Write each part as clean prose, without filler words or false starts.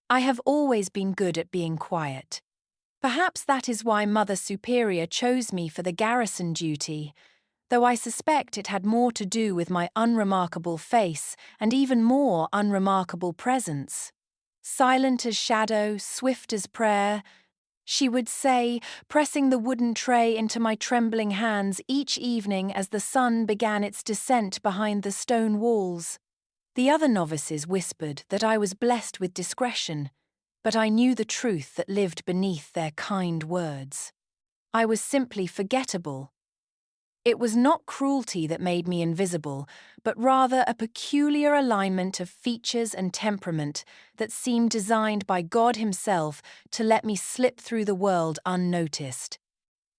I have always been good at being quiet. Perhaps that is why Mother Superior chose me for the garrison duty, though I suspect it had more to do with my unremarkable face and even more unremarkable presence. Silent as shadow, swift as prayer, she would say, pressing the wooden tray into my trembling hands each evening as the sun began its descent behind the stone walls. The other novices whispered that I was blessed with discretion, but I knew the truth that lived beneath their kind words. I was simply forgettable. It was not cruelty that made me invisible, but rather a peculiar alignment of features and temperament that seemed designed by God Himself to let me slip through the world unnoticed.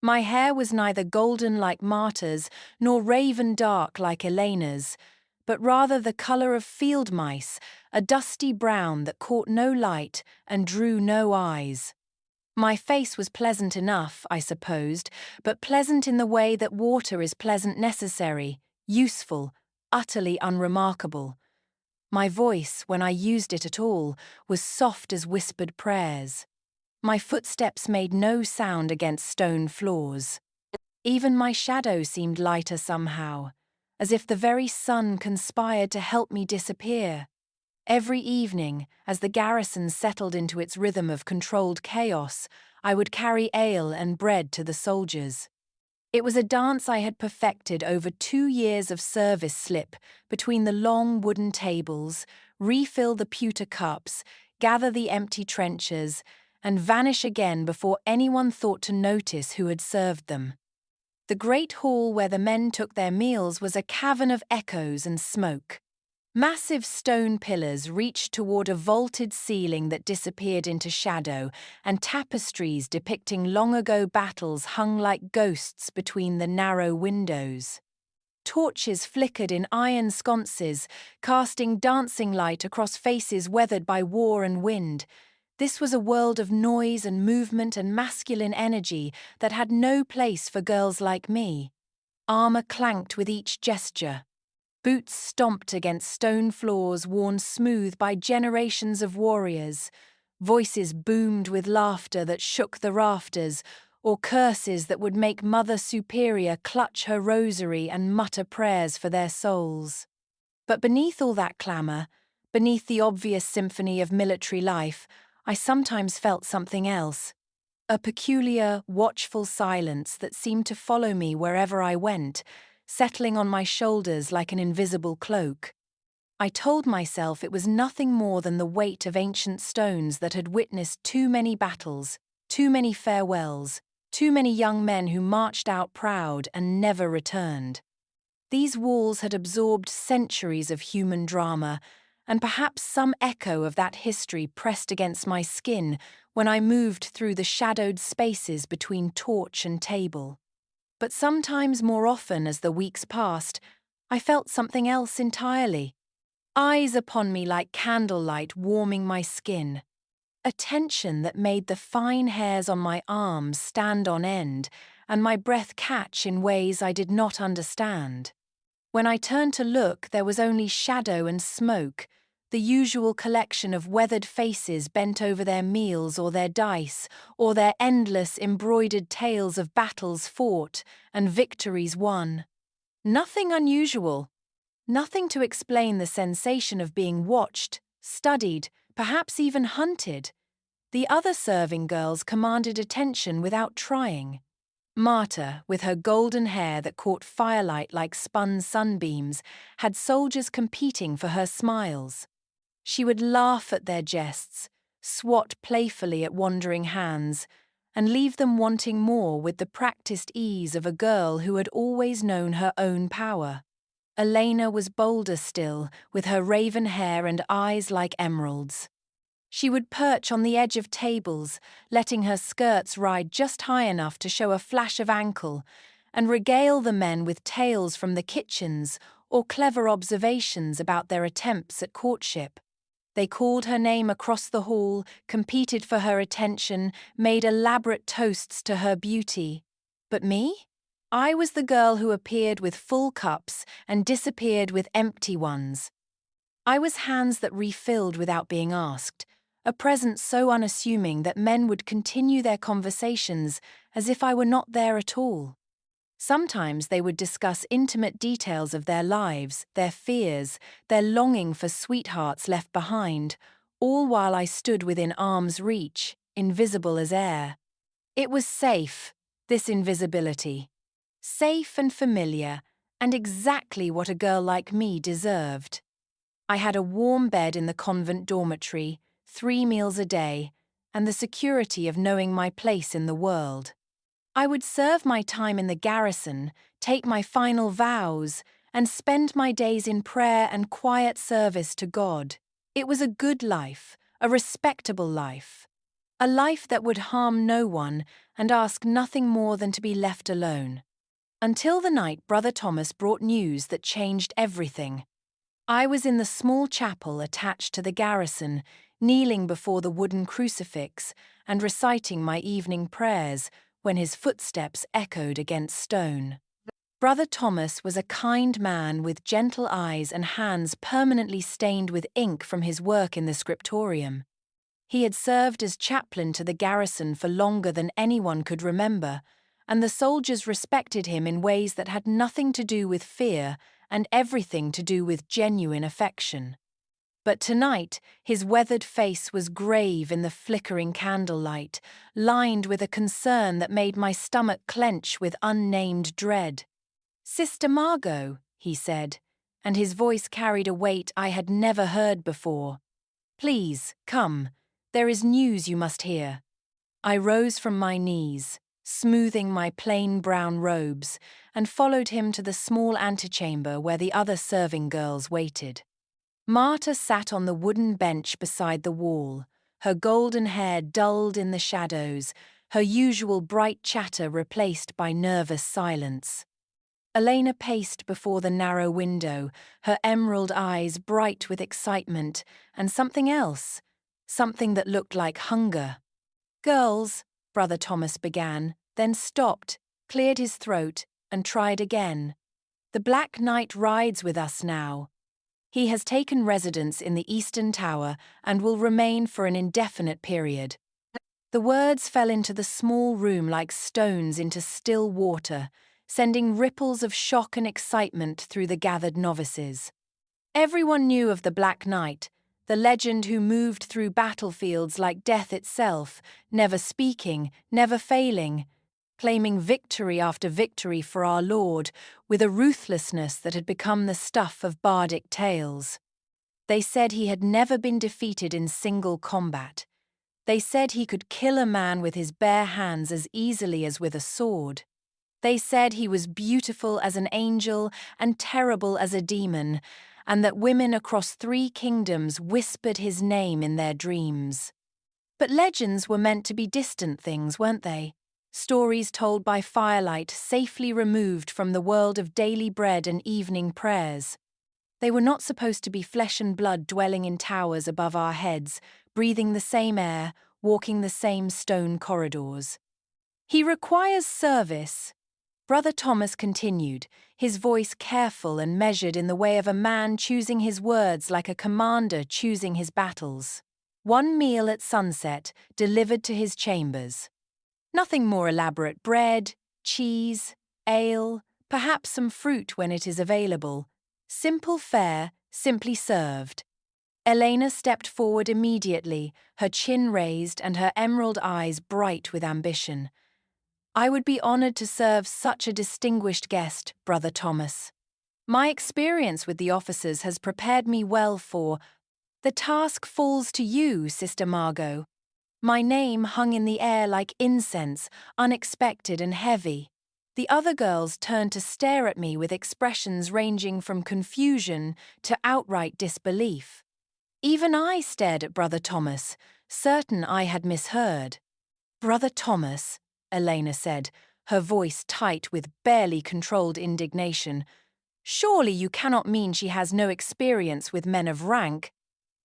My hair was neither golden like Marta's nor raven dark like Elena's, but rather the colour of field mice, a dusty brown that caught no light and drew no eyes. My face was pleasant enough, I supposed, but pleasant in the way that water is pleasant necessary, useful, utterly unremarkable. My voice, when I used it at all, was soft as whispered prayers. My footsteps made no sound against stone floors. Even my shadow seemed lighter somehow, as if the very sun conspired to help me disappear. Every evening, as the garrison settled into its rhythm of controlled chaos, I would carry ale and bread to the soldiers. It was a dance I had perfected over 2 years of service slip between the long wooden tables, refill the pewter cups, gather the empty trenchers, and vanish again before anyone thought to notice who had served them. The great hall where the men took their meals was a cavern of echoes and smoke. Massive stone pillars reached toward a vaulted ceiling that disappeared into shadow, and tapestries depicting long-ago battles hung like ghosts between the narrow windows. Torches flickered in iron sconces, casting dancing light across faces weathered by war and wind. This was a world of noise and movement and masculine energy that had no place for girls like me. Armor clanked with each gesture. Boots stomped against stone floors worn smooth by generations of warriors. Voices boomed with laughter that shook the rafters, or curses that would make Mother Superior clutch her rosary and mutter prayers for their souls. But beneath all that clamour, beneath the obvious symphony of military life, I sometimes felt something else. A peculiar, watchful silence that seemed to follow me wherever I went, settling on my shoulders like an invisible cloak. I told myself it was nothing more than the weight of ancient stones that had witnessed too many battles, too many farewells, too many young men who marched out proud and never returned. These walls had absorbed centuries of human drama, and perhaps some echo of that history pressed against my skin when I moved through the shadowed spaces between torch and table. But sometimes more often as the weeks passed, I felt something else entirely. Eyes upon me like candlelight warming my skin. A tension that made the fine hairs on my arms stand on end and my breath catch in ways I did not understand. When I turned to look, there was only shadow and smoke, the usual collection of weathered faces bent over their meals or their dice, or their endless embroidered tales of battles fought and victories won. Nothing unusual. Nothing to explain the sensation of being watched, studied, perhaps even hunted. The other serving girls commanded attention without trying. Marta, with her golden hair that caught firelight like spun sunbeams, had soldiers competing for her smiles. She would laugh at their jests, swat playfully at wandering hands, and leave them wanting more with the practiced ease of a girl who had always known her own power. Elena was bolder still, with her raven hair and eyes like emeralds. She would perch on the edge of tables, letting her skirts ride just high enough to show a flash of ankle, and regale the men with tales from the kitchens or clever observations about their attempts at courtship. They called her name across the hall, competed for her attention, made elaborate toasts to her beauty. But me? I was the girl who appeared with full cups and disappeared with empty ones. I was hands that refilled without being asked, a presence so unassuming that men would continue their conversations as if I were not there at all. Sometimes they would discuss intimate details of their lives, their fears, their longing for sweethearts left behind, all while I stood within arm's reach, invisible as air. It was safe, this invisibility. Safe and familiar, and exactly what a girl like me deserved. I had a warm bed in the convent dormitory, 3 meals a day, and the security of knowing my place in the world. I would serve my time in the garrison, take my final vows, and spend my days in prayer and quiet service to God. It was a good life, a respectable life. A life that would harm no one and ask nothing more than to be left alone. Until the night Brother Thomas brought news that changed everything. I was in the small chapel attached to the garrison, kneeling before the wooden crucifix and reciting my evening prayers when his footsteps echoed against stone. Brother Thomas was a kind man with gentle eyes and hands permanently stained with ink from his work in the scriptorium. He had served as chaplain to the garrison for longer than anyone could remember, and the soldiers respected him in ways that had nothing to do with fear and everything to do with genuine affection. But tonight, his weathered face was grave in the flickering candlelight, lined with a concern that made my stomach clench with unnamed dread. "Sister Margot," he said, and his voice carried a weight I had never heard before. "Please, come. There is news you must hear." I rose from my knees, smoothing my plain brown robes, and followed him to the small antechamber where the other serving girls waited. Marta sat on the wooden bench beside the wall, her golden hair dulled in the shadows, her usual bright chatter replaced by nervous silence. Elena paced before the narrow window, her emerald eyes bright with excitement, and something else, something that looked like hunger. "Girls," Brother Thomas began, then stopped, cleared his throat, and tried again. "The Black Knight rides with us now. He has taken residence in the Eastern Tower and will remain for an indefinite period." The words fell into the small room like stones into still water, sending ripples of shock and excitement through the gathered novices. Everyone knew of the Black Knight, the legend who moved through battlefields like death itself, never speaking, never failing, claiming victory after victory for our Lord, with a ruthlessness that had become the stuff of bardic tales. They said he had never been defeated in single combat. They said he could kill a man with his bare hands as easily as with a sword. They said he was beautiful as an angel and terrible as a demon, and that women across 3 kingdoms whispered his name in their dreams. But legends were meant to be distant things, weren't they? Stories told by firelight, safely removed from the world of daily bread and evening prayers. They were not supposed to be flesh and blood dwelling in towers above our heads, breathing the same air, walking the same stone corridors. "He requires service," Brother Thomas continued, his voice careful and measured in the way of a man choosing his words like a commander choosing his battles. "1 meal at sunset, delivered to his chambers. Nothing more elaborate: bread, cheese, ale, perhaps some fruit when it is available. Simple fare, simply served." Elena stepped forward immediately, her chin raised and her emerald eyes bright with ambition. "I would be honored to serve such a distinguished guest, Brother Thomas. My experience with the officers has prepared me well for—" "The task falls to you, Sister Margot." My name hung in the air like incense, unexpected and heavy. The other girls turned to stare at me with expressions ranging from confusion to outright disbelief. Even I stared at Brother Thomas, certain I had misheard. "Brother Thomas," Elena said, her voice tight with barely controlled indignation, "surely you cannot mean she has no experience with men of rank.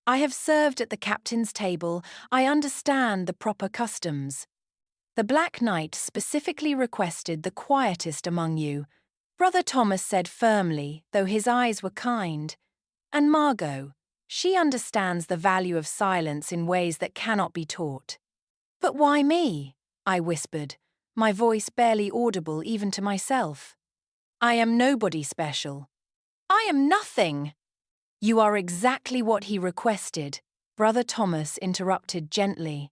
I have served at the captain's table. I understand the proper customs. The Black Knight specifically requested the quietest among you," Brother Thomas said firmly, though his eyes were kind. "And Margot, She understands the value of silence in ways that cannot be taught. But why me? I whispered, my voice barely audible even to myself. I am nobody special. I am nothing. You are exactly what he requested, Brother Thomas interrupted gently.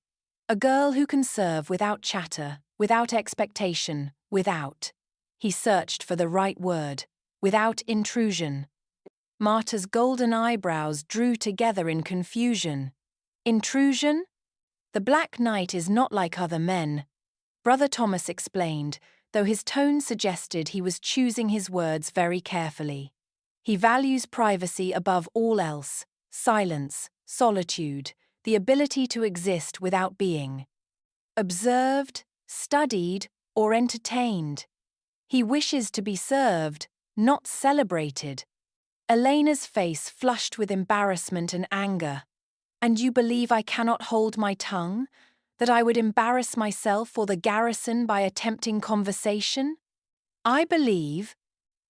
A girl who can serve without chatter, without expectation, without. He searched for the right word. Without intrusion. Marta's golden eyebrows drew together in confusion. Intrusion? The Black Knight is not like other men. Brother Thomas explained, though his tone suggested he was choosing his words very carefully. He values privacy above all else, silence, solitude, the ability to exist without being observed, studied, or entertained. He wishes to be served, not celebrated. Elena's face flushed with embarrassment and anger. And you believe I cannot hold my tongue? That I would embarrass myself or the garrison by attempting conversation? I believe,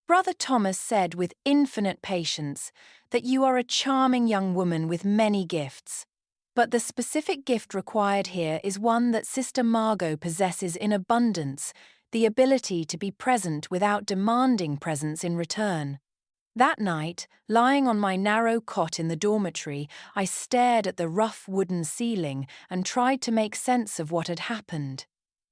Brother Thomas said with infinite patience, that you are a charming young woman with many gifts. But the specific gift required here is one that Sister Margot possesses in abundance, the ability to be present without demanding presence in return. That night, lying on my narrow cot in the dormitory, I stared at the rough wooden ceiling and tried to make sense of what had happened.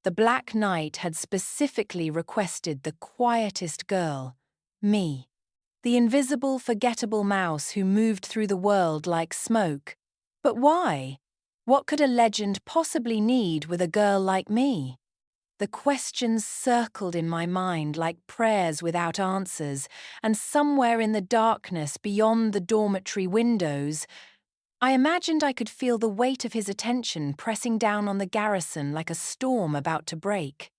The Black Knight had specifically requested the quietest girl, me. The invisible, forgettable mouse who moved through the world like smoke. But why? What could a legend possibly need with a girl like me? The questions circled in my mind like prayers without answers, and somewhere in the darkness beyond the dormitory windows, I imagined I could feel the weight of his attention pressing down on the garrison like a storm about to break.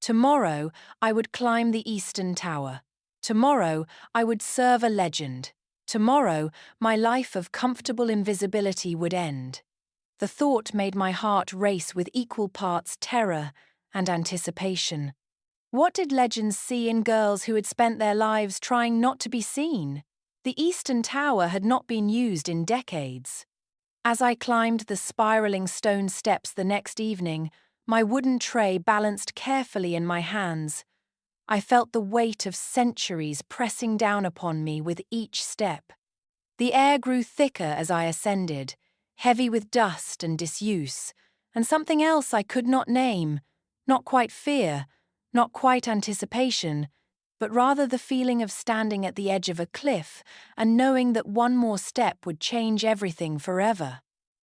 Tomorrow, I would climb the Eastern Tower. Tomorrow, I would serve a legend. Tomorrow, my life of comfortable invisibility would end. The thought made my heart race with equal parts terror and anticipation. What did legends see in girls who had spent their lives trying not to be seen? The Eastern Tower had not been used in decades. As I climbed the spiraling stone steps the next evening, my wooden tray balanced carefully in my hands. I felt the weight of centuries pressing down upon me with each step. The air grew thicker as I ascended, heavy with dust and disuse, and something else I could not name. Not quite fear, not quite anticipation, but rather the feeling of standing at the edge of a cliff and knowing that one more step would change everything forever.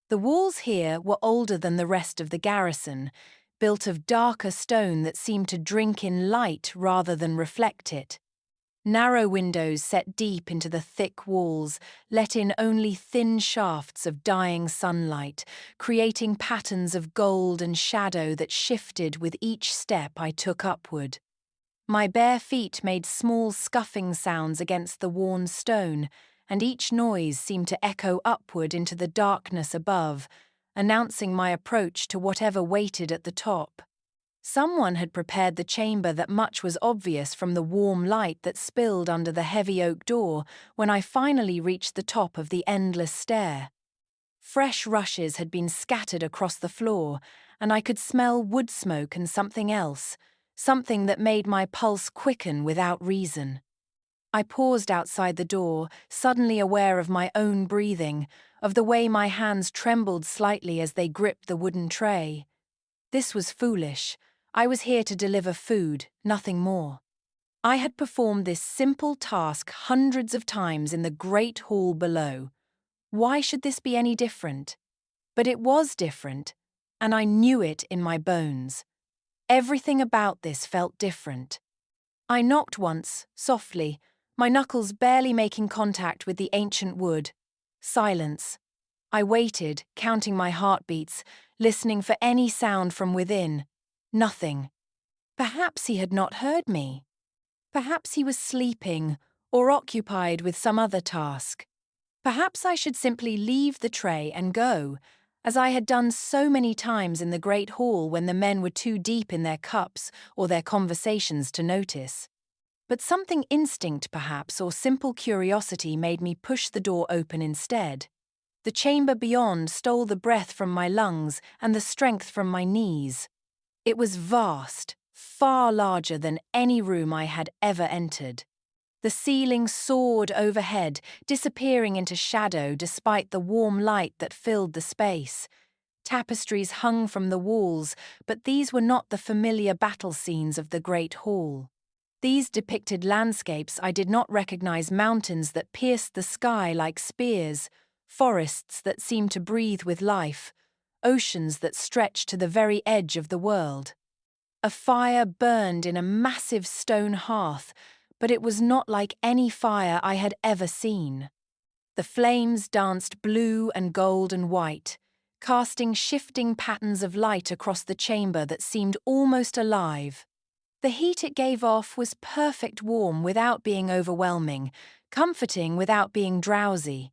The walls here were older than the rest of the garrison, built of darker stone that seemed to drink in light rather than reflect it. Narrow windows set deep into the thick walls let in only thin shafts of dying sunlight, creating patterns of gold and shadow that shifted with each step I took upward. My bare feet made small scuffing sounds against the worn stone, and each noise seemed to echo upward into the darkness above, announcing my approach to whatever waited at the top. Someone had prepared the chamber that much was obvious from the warm light that spilled under the heavy oak door when I finally reached the top of the endless stair. Fresh rushes had been scattered across the floor, and I could smell wood smoke and something else, something that made my pulse quicken without reason. I paused outside the door, suddenly aware of my own breathing, of the way my hands trembled slightly as they gripped the wooden tray. This was foolish. I was here to deliver food, nothing more. I had performed this simple task hundreds of times in the great hall below. Why should this be any different? But it was different, and I knew it in my bones. Everything about this felt different. I knocked once, softly, my knuckles barely making contact with the ancient wood. Silence. I waited, counting my heartbeats, listening for any sound from within. Nothing. Perhaps he had not heard me. Perhaps he was sleeping or occupied with some other task. Perhaps I should simply leave the tray and go, as I had done so many times in the great hall when the men were too deep in their cups or their conversations to notice. But something instinct, perhaps, or simple curiosity made me push the door open instead. The chamber beyond stole the breath from my lungs and the strength from my knees. It was vast, far larger than any room I had ever entered. The ceiling soared overhead, disappearing into shadow despite the warm light that filled the space. Tapestries hung from the walls, but these were not the familiar battle scenes of the Great Hall. These depicted landscapes I did not recognize: mountains that pierced the sky like spears, forests that seemed to breathe with life, oceans that stretched to the very edge of the world. A fire burned in a massive stone hearth, but it was not like any fire I had ever seen. The flames danced blue and gold and white, casting shifting patterns of light across the chamber that seemed almost alive. The heat it gave off was perfect warm without being overwhelming, comforting without being drowsy.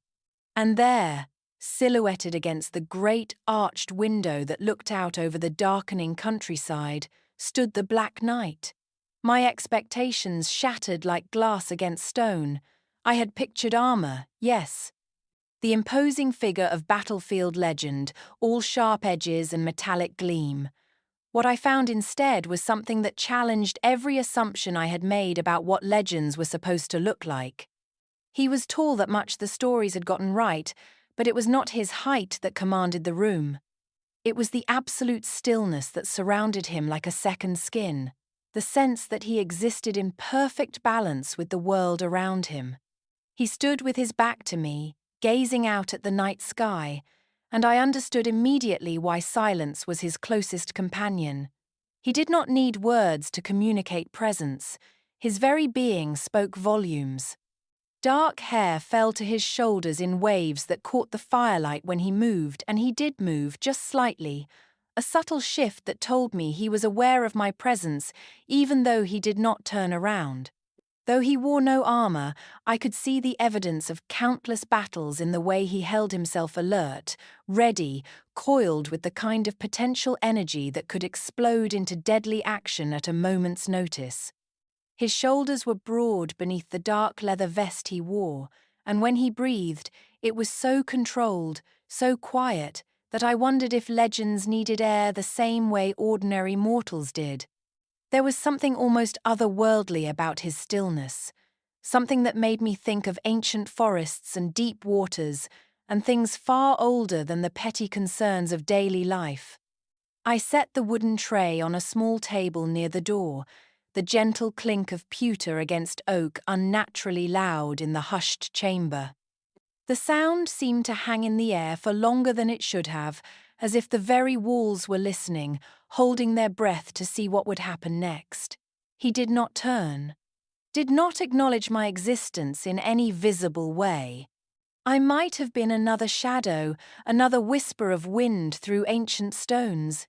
And there, silhouetted against the great arched window that looked out over the darkening countryside, stood the Black Knight. My expectations shattered like glass against stone. I had pictured armor, yes. The imposing figure of battlefield legend, all sharp edges and metallic gleam. What I found instead was something that challenged every assumption I had made about what legends were supposed to look like. He was tall that much the stories had gotten right, but it was not his height that commanded the room. It was the absolute stillness that surrounded him like a second skin, the sense that he existed in perfect balance with the world around him. He stood with his back to me, gazing out at the night sky, and I understood immediately why silence was his closest companion. He did not need words to communicate presence. His very being spoke volumes. Dark hair fell to his shoulders in waves that caught the firelight when he moved, and he did move, just slightly, a subtle shift that told me he was aware of my presence even though he did not turn around. Though he wore no armor, I could see the evidence of countless battles in the way he held himself alert, ready, coiled with the kind of potential energy that could explode into deadly action at a moment's notice. His shoulders were broad beneath the dark leather vest he wore, and when he breathed, it was so controlled, so quiet, that I wondered if legends needed air the same way ordinary mortals did. There was something almost otherworldly about his stillness, something that made me think of ancient forests and deep waters, and things far older than the petty concerns of daily life. I set the wooden tray on a small table near the door, the gentle clink of pewter against oak unnaturally loud in the hushed chamber. The sound seemed to hang in the air for longer than it should have, as if the very walls were listening, holding their breath to see what would happen next. He did not turn, did not acknowledge my existence in any visible way. I might have been another shadow, another whisper of wind through ancient stones.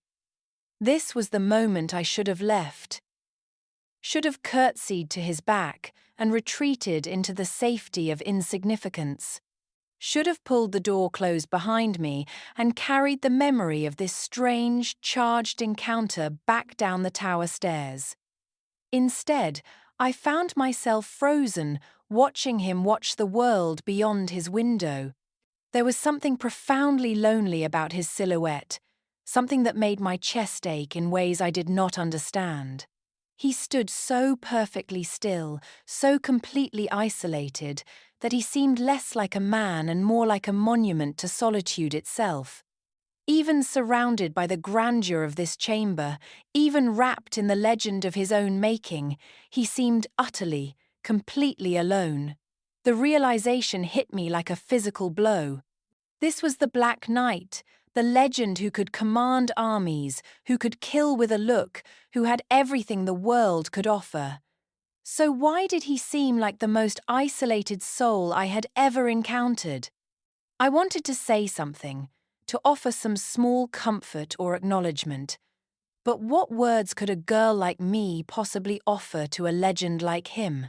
This was the moment I should have left, should have curtsied to his back and retreated into the safety of insignificance. Should have pulled the door closed behind me and carried the memory of this strange, charged encounter back down the tower stairs. Instead, I found myself frozen, watching him watch the world beyond his window. There was something profoundly lonely about his silhouette, something that made my chest ache in ways I did not understand. He stood so perfectly still, so completely isolated, that he seemed less like a man and more like a monument to solitude itself. Even surrounded by the grandeur of this chamber, even wrapped in the legend of his own making, he seemed utterly, completely alone. The realization hit me like a physical blow. This was the Black Knight, the legend who could command armies, who could kill with a look, who had everything the world could offer. So why did he seem like the most isolated soul I had ever encountered? I wanted to say something, to offer some small comfort or acknowledgement. But what words could a girl like me possibly offer to a legend like him?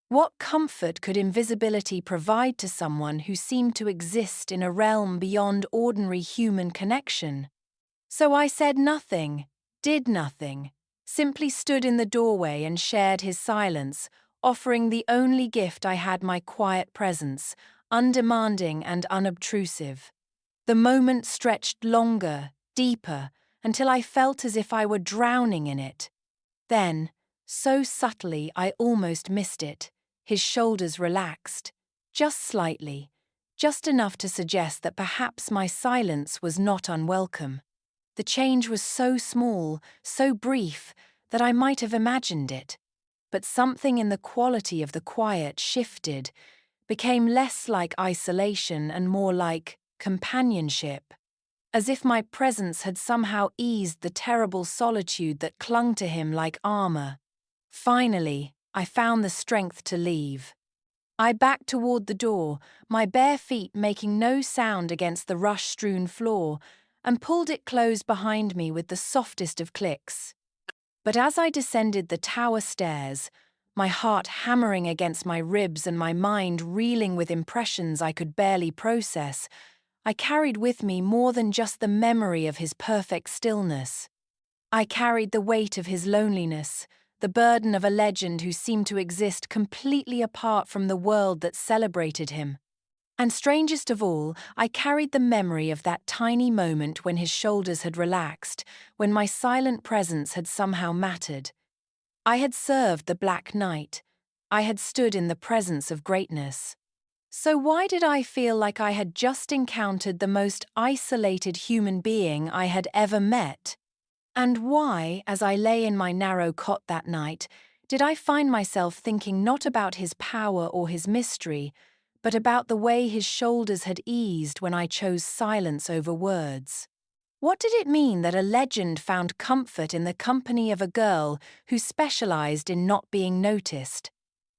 What comfort could invisibility provide to someone who seemed to exist in a realm beyond ordinary human connection? So I said nothing, did nothing, simply stood in the doorway and shared his silence, offering the only gift I had: my quiet presence, undemanding and unobtrusive. The moment stretched longer, deeper, until I felt as if I were drowning in it. Then, so subtly I almost missed it, his shoulders relaxed, just slightly, just enough to suggest that perhaps my silence was not unwelcome. The change was so small, so brief, that I might have imagined it. But something in the quality of the quiet shifted, became less like isolation and more like companionship, as if my presence had somehow eased the terrible solitude that clung to him like armor. Finally, I found the strength to leave. I backed toward the door, my bare feet making no sound against the rush-strewn floor, and pulled it closed behind me with the softest of clicks. But as I descended the tower stairs, my heart hammering against my ribs and my mind reeling with impressions I could barely process, I carried with me more than just the memory of his perfect stillness. I carried the weight of his loneliness, the burden of a legend who seemed to exist completely apart from the world that celebrated him. And strangest of all, I carried the memory of that tiny moment when his shoulders had relaxed, when my silent presence had somehow mattered. I had served the Black Knight. I had stood in the presence of greatness. So why did I feel like I had just encountered the most isolated human being I had ever met? And why, as I lay in my narrow cot that night, did I find myself thinking not about his power or his mystery, but about the way his shoulders had eased when I chose silence over words? What did it mean that a legend found comfort in the company of a girl who specialized in not being noticed?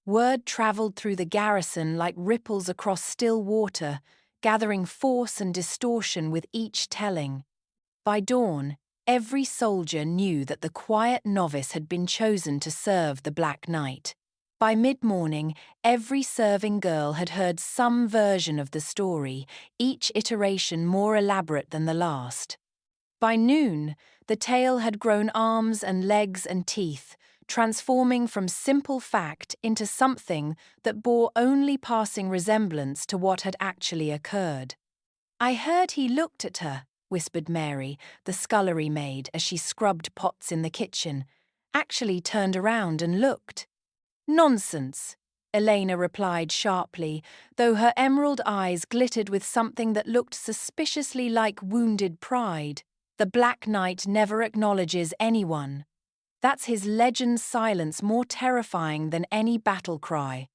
Word traveled through the garrison like ripples across still water, gathering force and distortion with each telling. By dawn, every soldier knew that the quiet novice had been chosen to serve the Black Knight. By mid-morning, every serving girl had heard some version of the story, each iteration more elaborate than the last. By noon, the tale had grown arms and legs and teeth, transforming from simple fact into something that bore only passing resemblance to what had actually occurred. "I heard he looked at her," whispered Mary, the scullery maid, as she scrubbed pots in the kitchen. "Actually turned around and looked." "Nonsense," Elena replied sharply, though her emerald eyes glittered with something that looked suspiciously like wounded pride. "The Black Knight never acknowledges anyone. That's his legend's silence more terrifying than any battle cry."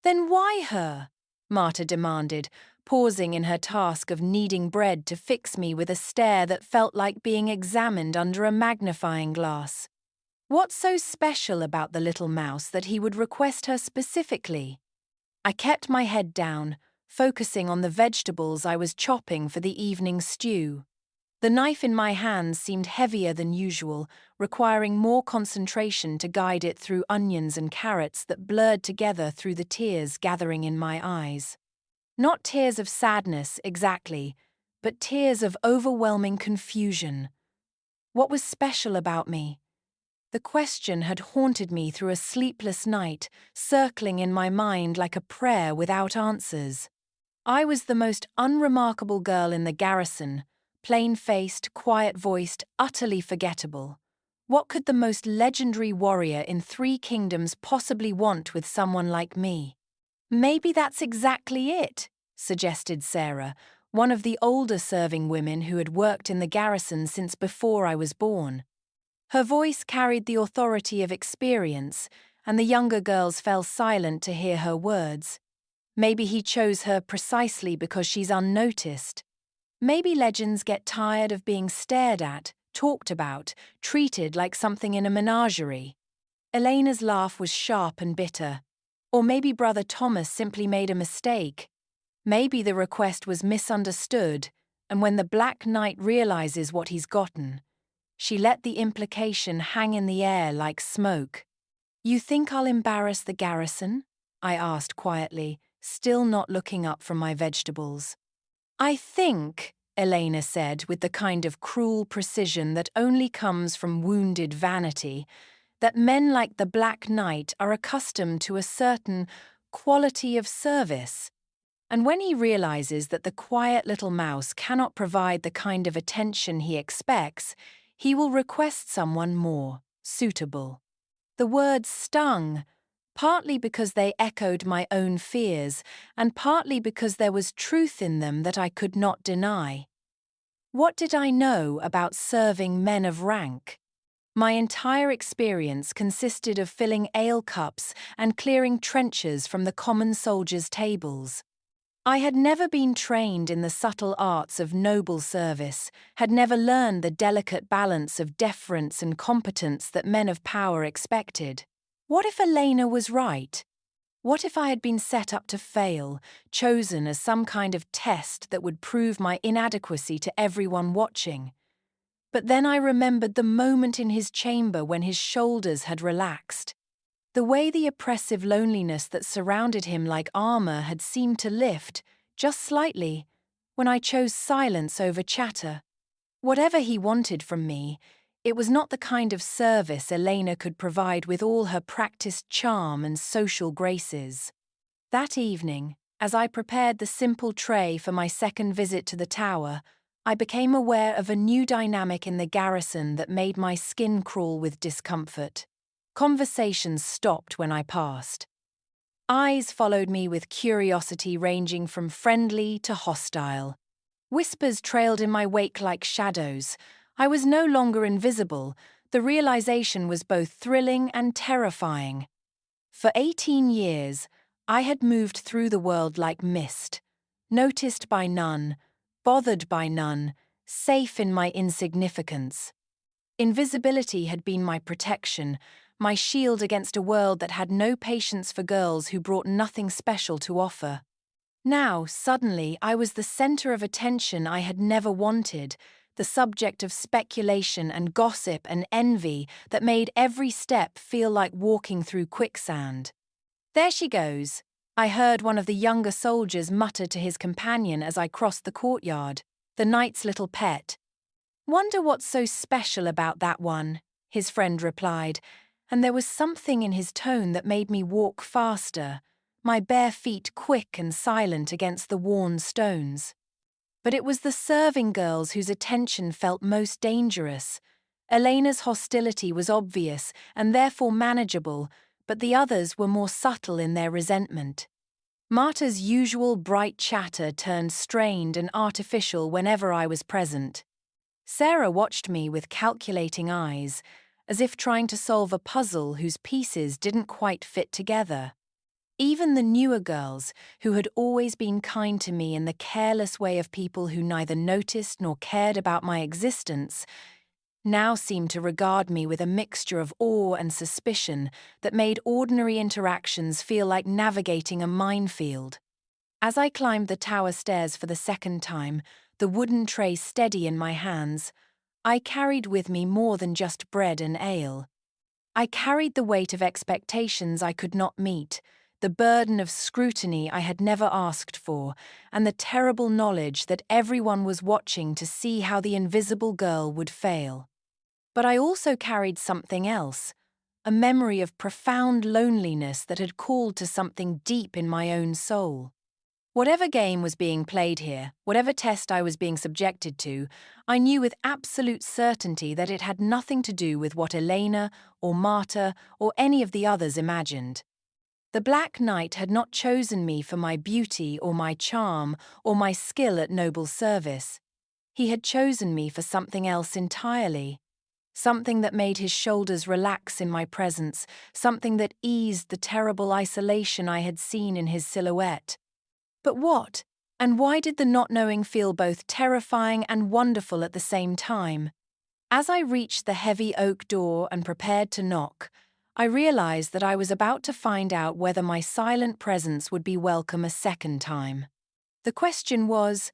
"Then why her?" Marta demanded, pausing in her task of kneading bread to fix me with a stare that felt like being examined under a magnifying glass. What's so special about the little mouse that he would request her specifically? I kept my head down, focusing on the vegetables I was chopping for the evening stew. The knife in my hand seemed heavier than usual, requiring more concentration to guide it through onions and carrots that blurred together through the tears gathering in my eyes. Not tears of sadness, exactly, but tears of overwhelming confusion. What was special about me? The question had haunted me through a sleepless night, circling in my mind like a prayer without answers. I was the most unremarkable girl in the garrison, plain-faced, quiet-voiced, utterly forgettable. What could the most legendary warrior in 3 kingdoms possibly want with someone like me? "Maybe that's exactly it," suggested Sarah, one of the older serving women who had worked in the garrison since before I was born. Her voice carried the authority of experience, and the younger girls fell silent to hear her words. Maybe he chose her precisely because she's unnoticed. Maybe legends get tired of being stared at, talked about, treated like something in a menagerie. Elena's laugh was sharp and bitter. Or maybe Brother Thomas simply made a mistake. Maybe the request was misunderstood, and when the Black Knight realizes what he's gotten, she let the implication hang in the air like smoke. "You think I'll embarrass the garrison?" I asked quietly, still not looking up from my vegetables. "I think," Elena said with the kind of cruel precision that only comes from wounded vanity, "that men like the Black Knight are accustomed to a certain quality of service. And when he realizes that the quiet little mouse cannot provide the kind of attention he expects, he will request someone more suitable. The words stung, partly because they echoed my own fears, and partly because there was truth in them that I could not deny. What did I know about serving men of rank? My entire experience consisted of filling ale cups and clearing trenches from the common soldiers' tables. I had never been trained in the subtle arts of noble service, had never learned the delicate balance of deference and competence that men of power expected. What if Elena was right? What if I had been set up to fail, chosen as some kind of test that would prove my inadequacy to everyone watching? But then I remembered the moment in his chamber when his shoulders had relaxed. The way the oppressive loneliness that surrounded him like armor had seemed to lift, just slightly, when I chose silence over chatter. Whatever he wanted from me, it was not the kind of service Elena could provide with all her practiced charm and social graces. That evening, as I prepared the simple tray for my second visit to the tower, I became aware of a new dynamic in the garrison that made my skin crawl with discomfort. Conversations stopped when I passed. Eyes followed me with curiosity ranging from friendly to hostile. Whispers trailed in my wake like shadows. I was no longer invisible. The realization was both thrilling and terrifying. For 18 years, I had moved through the world like mist, noticed by none, bothered by none, safe in my insignificance. Invisibility had been my protection, my shield against a world that had no patience for girls who brought nothing special to offer. Now, suddenly, I was the center of attention I had never wanted, the subject of speculation and gossip and envy that made every step feel like walking through quicksand. "There she goes," I heard one of the younger soldiers mutter to his companion as I crossed the courtyard, "the knight's little pet." "Wonder what's so special about that one," his friend replied, and there was something in his tone that made me walk faster, my bare feet quick and silent against the worn stones. But it was the serving girls whose attention felt most dangerous. Elena's hostility was obvious and therefore manageable, but the others were more subtle in their resentment. Marta's usual bright chatter turned strained and artificial whenever I was present. Sarah watched me with calculating eyes, as if trying to solve a puzzle whose pieces didn't quite fit together. Even the newer girls, who had always been kind to me in the careless way of people who neither noticed nor cared about my existence, now seemed to regard me with a mixture of awe and suspicion that made ordinary interactions feel like navigating a minefield. As I climbed the tower stairs for the second time, the wooden tray steady in my hands, I carried with me more than just bread and ale. I carried the weight of expectations I could not meet, the burden of scrutiny I had never asked for, and the terrible knowledge that everyone was watching to see how the invisible girl would fail. But I also carried something else, a memory of profound loneliness that had called to something deep in my own soul. Whatever game was being played here, whatever test I was being subjected to, I knew with absolute certainty that it had nothing to do with what Elena or Marta or any of the others imagined. The Black Knight had not chosen me for my beauty or my charm or my skill at noble service. He had chosen me for something else entirely. Something that made his shoulders relax in my presence, something that eased the terrible isolation I had seen in his silhouette. But what, and why did the not knowing feel both terrifying and wonderful at the same time? As I reached the heavy oak door and prepared to knock, I realized that I was about to find out whether my silent presence would be welcome a second time. The question was,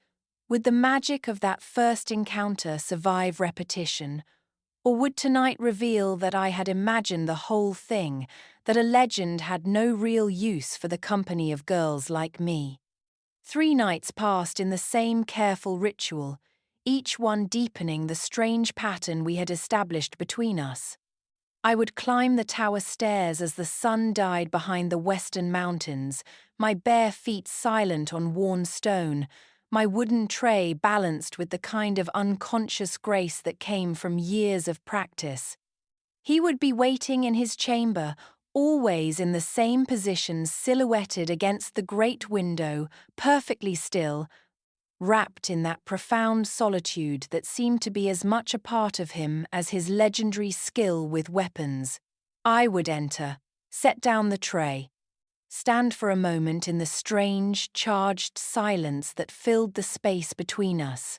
would the magic of that first encounter survive repetition, or would tonight reveal that I had imagined the whole thing, that a legend had no real use for the company of girls like me? 3 nights passed in the same careful ritual, each one deepening the strange pattern we had established between us. I would climb the tower stairs as the sun died behind the western mountains, my bare feet silent on worn stone, my wooden tray balanced with the kind of unconscious grace that came from years of practice. He would be waiting in his chamber, always in the same position, silhouetted against the great window, perfectly still, wrapped in that profound solitude that seemed to be as much a part of him as his legendary skill with weapons. I would enter, set down the tray, stand for a moment in the strange, charged silence that filled the space between us,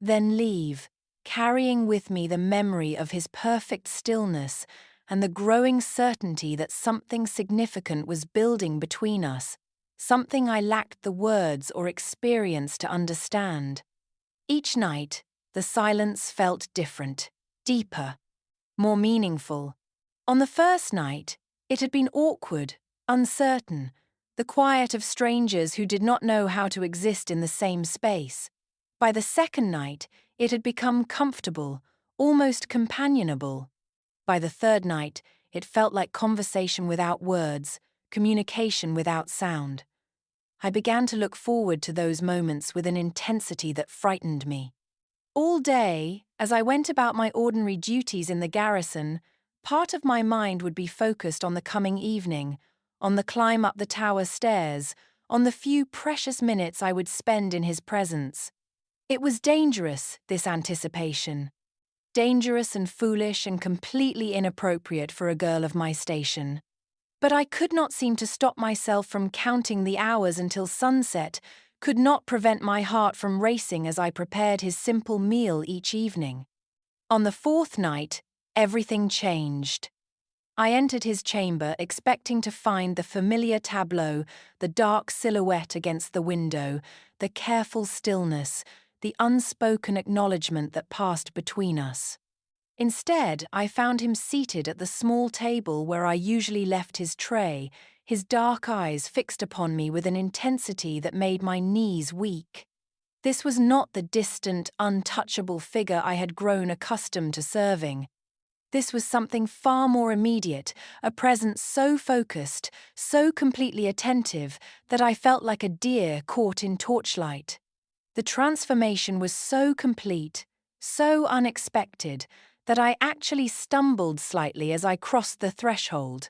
then leave, carrying with me the memory of his perfect stillness and the growing certainty that something significant was building between us, something I lacked the words or experience to understand. Each night, the silence felt different, deeper, more meaningful. On the first night, it had been awkward, uncertain, the quiet of strangers who did not know how to exist in the same space. By the second night, it had become comfortable, almost companionable. By the third night, it felt like conversation without words, communication without sound. I began to look forward to those moments with an intensity that frightened me. All day, as I went about my ordinary duties in the garrison, part of my mind would be focused on the coming evening, on the climb up the tower stairs, on the few precious minutes I would spend in his presence. It was dangerous, this anticipation. Dangerous and foolish and completely inappropriate for a girl of my station. But I could not seem to stop myself from counting the hours until sunset, could not prevent my heart from racing as I prepared his simple meal each evening. On the fourth night, everything changed. I entered his chamber expecting to find the familiar tableau, the dark silhouette against the window, the careful stillness, the unspoken acknowledgement that passed between us. Instead, I found him seated at the small table where I usually left his tray, his dark eyes fixed upon me with an intensity that made my knees weak. This was not the distant, untouchable figure I had grown accustomed to serving. This was something far more immediate, a presence so focused, so completely attentive, that I felt like a deer caught in torchlight. The transformation was so complete, so unexpected, that I actually stumbled slightly as I crossed the threshold.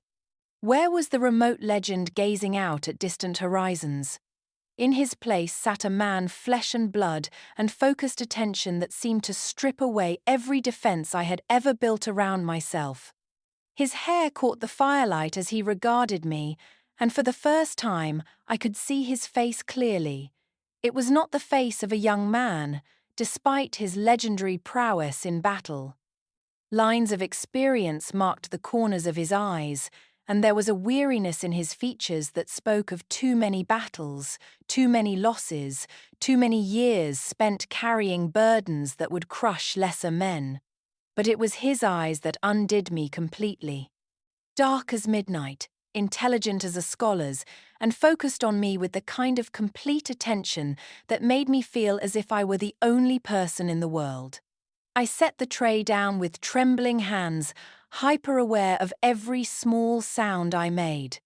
Where was the remote legend gazing out at distant horizons? In his place sat a man, flesh and blood, and focused attention that seemed to strip away every defense I had ever built around myself. His hair caught the firelight as he regarded me, and for the first time I could see his face clearly. It was not the face of a young man, despite his legendary prowess in battle. Lines of experience marked the corners of his eyes, and there was a weariness in his features that spoke of too many battles, too many losses, too many years spent carrying burdens that would crush lesser men. But it was his eyes that undid me completely. Dark as midnight, intelligent as a scholar's, and focused on me with the kind of complete attention that made me feel as if I were the only person in the world. I set the tray down with trembling hands, hyper-aware of every small sound I made.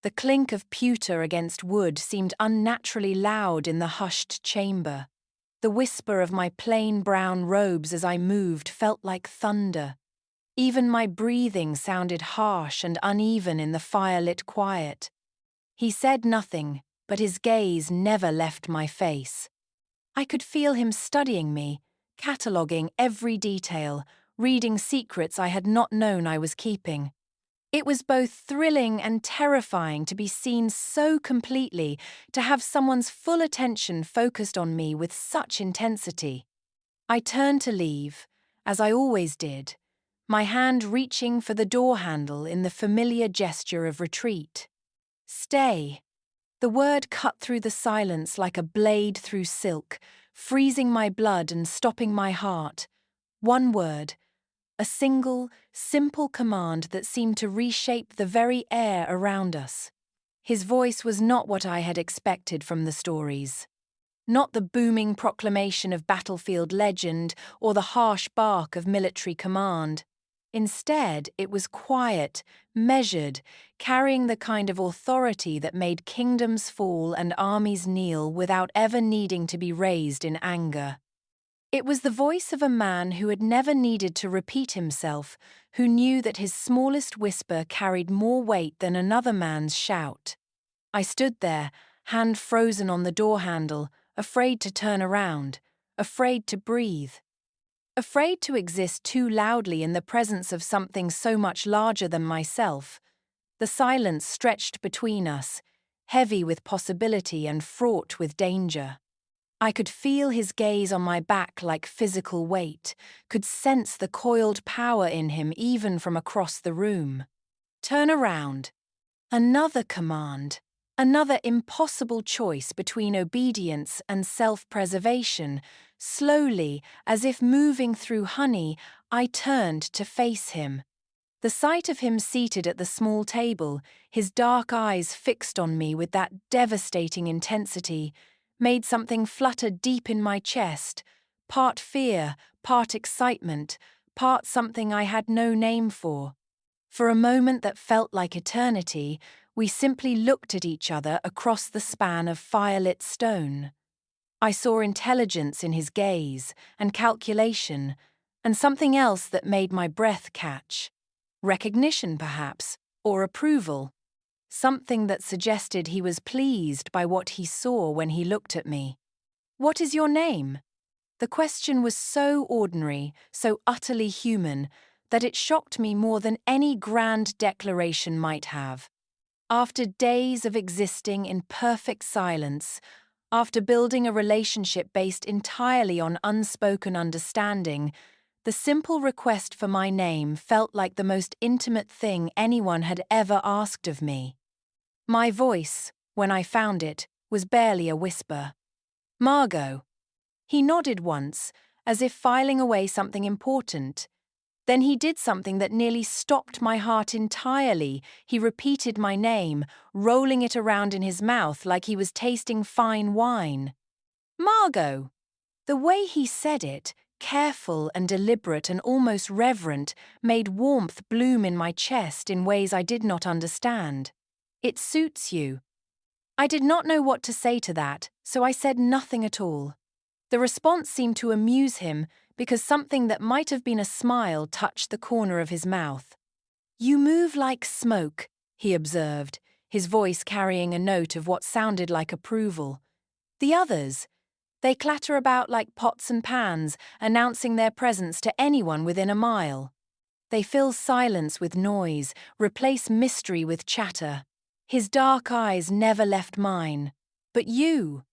The clink of pewter against wood seemed unnaturally loud in the hushed chamber. The whisper of my plain brown robes as I moved felt like thunder. Even my breathing sounded harsh and uneven in the firelit quiet. He said nothing, but his gaze never left my face. I could feel him studying me, cataloguing every detail, reading secrets I had not known I was keeping. It was both thrilling and terrifying to be seen so completely, to have someone's full attention focused on me with such intensity. I turned to leave, as I always did, my hand reaching for the door handle in the familiar gesture of retreat. Stay. The word cut through the silence like a blade through silk, freezing my blood and stopping my heart. One word, a single, simple command that seemed to reshape the very air around us. His voice was not what I had expected from the stories. Not the booming proclamation of battlefield legend or the harsh bark of military command. Instead, it was quiet, measured, carrying the kind of authority that made kingdoms fall and armies kneel without ever needing to be raised in anger. It was the voice of a man who had never needed to repeat himself, who knew that his smallest whisper carried more weight than another man's shout. I stood there, hand frozen on the door handle, afraid to turn around, afraid to breathe. Afraid to exist too loudly in the presence of something so much larger than myself. The silence stretched between us, heavy with possibility and fraught with danger. I could feel his gaze on my back like physical weight, could sense the coiled power in him even from across the room. Turn around. Another command. Another impossible choice between obedience and self-preservation. Slowly, as if moving through honey, I turned to face him. The sight of him seated at the small table, his dark eyes fixed on me with that devastating intensity, made something flutter deep in my chest, part fear, part excitement, part something I had no name for. For a moment that felt like eternity, we simply looked at each other across the span of firelit stone. I saw intelligence in his gaze, and calculation, and something else that made my breath catch. Recognition, perhaps, or approval. Something that suggested he was pleased by what he saw when he looked at me. "What is your name?" The question was so ordinary, so utterly human, that it shocked me more than any grand declaration might have. After days of existing in perfect silence, after building a relationship based entirely on unspoken understanding, the simple request for my name felt like the most intimate thing anyone had ever asked of me. My voice, when I found it, was barely a whisper. "Margot." He nodded once, as if filing away something important. Then he did something that nearly stopped my heart entirely. He repeated my name, rolling it around in his mouth like he was tasting fine wine. "Margot." The way he said it, careful and deliberate and almost reverent, made warmth bloom in my chest in ways I did not understand. "It suits you." I did not know what to say to that, so I said nothing at all. The response seemed to amuse him because something that might have been a smile touched the corner of his mouth. "You move like smoke," he observed, his voice carrying a note of what sounded like approval. "The others, they clatter about like pots and pans, announcing their presence to anyone within a mile. They fill silence with noise, replace mystery with chatter." His dark eyes never left mine. "But you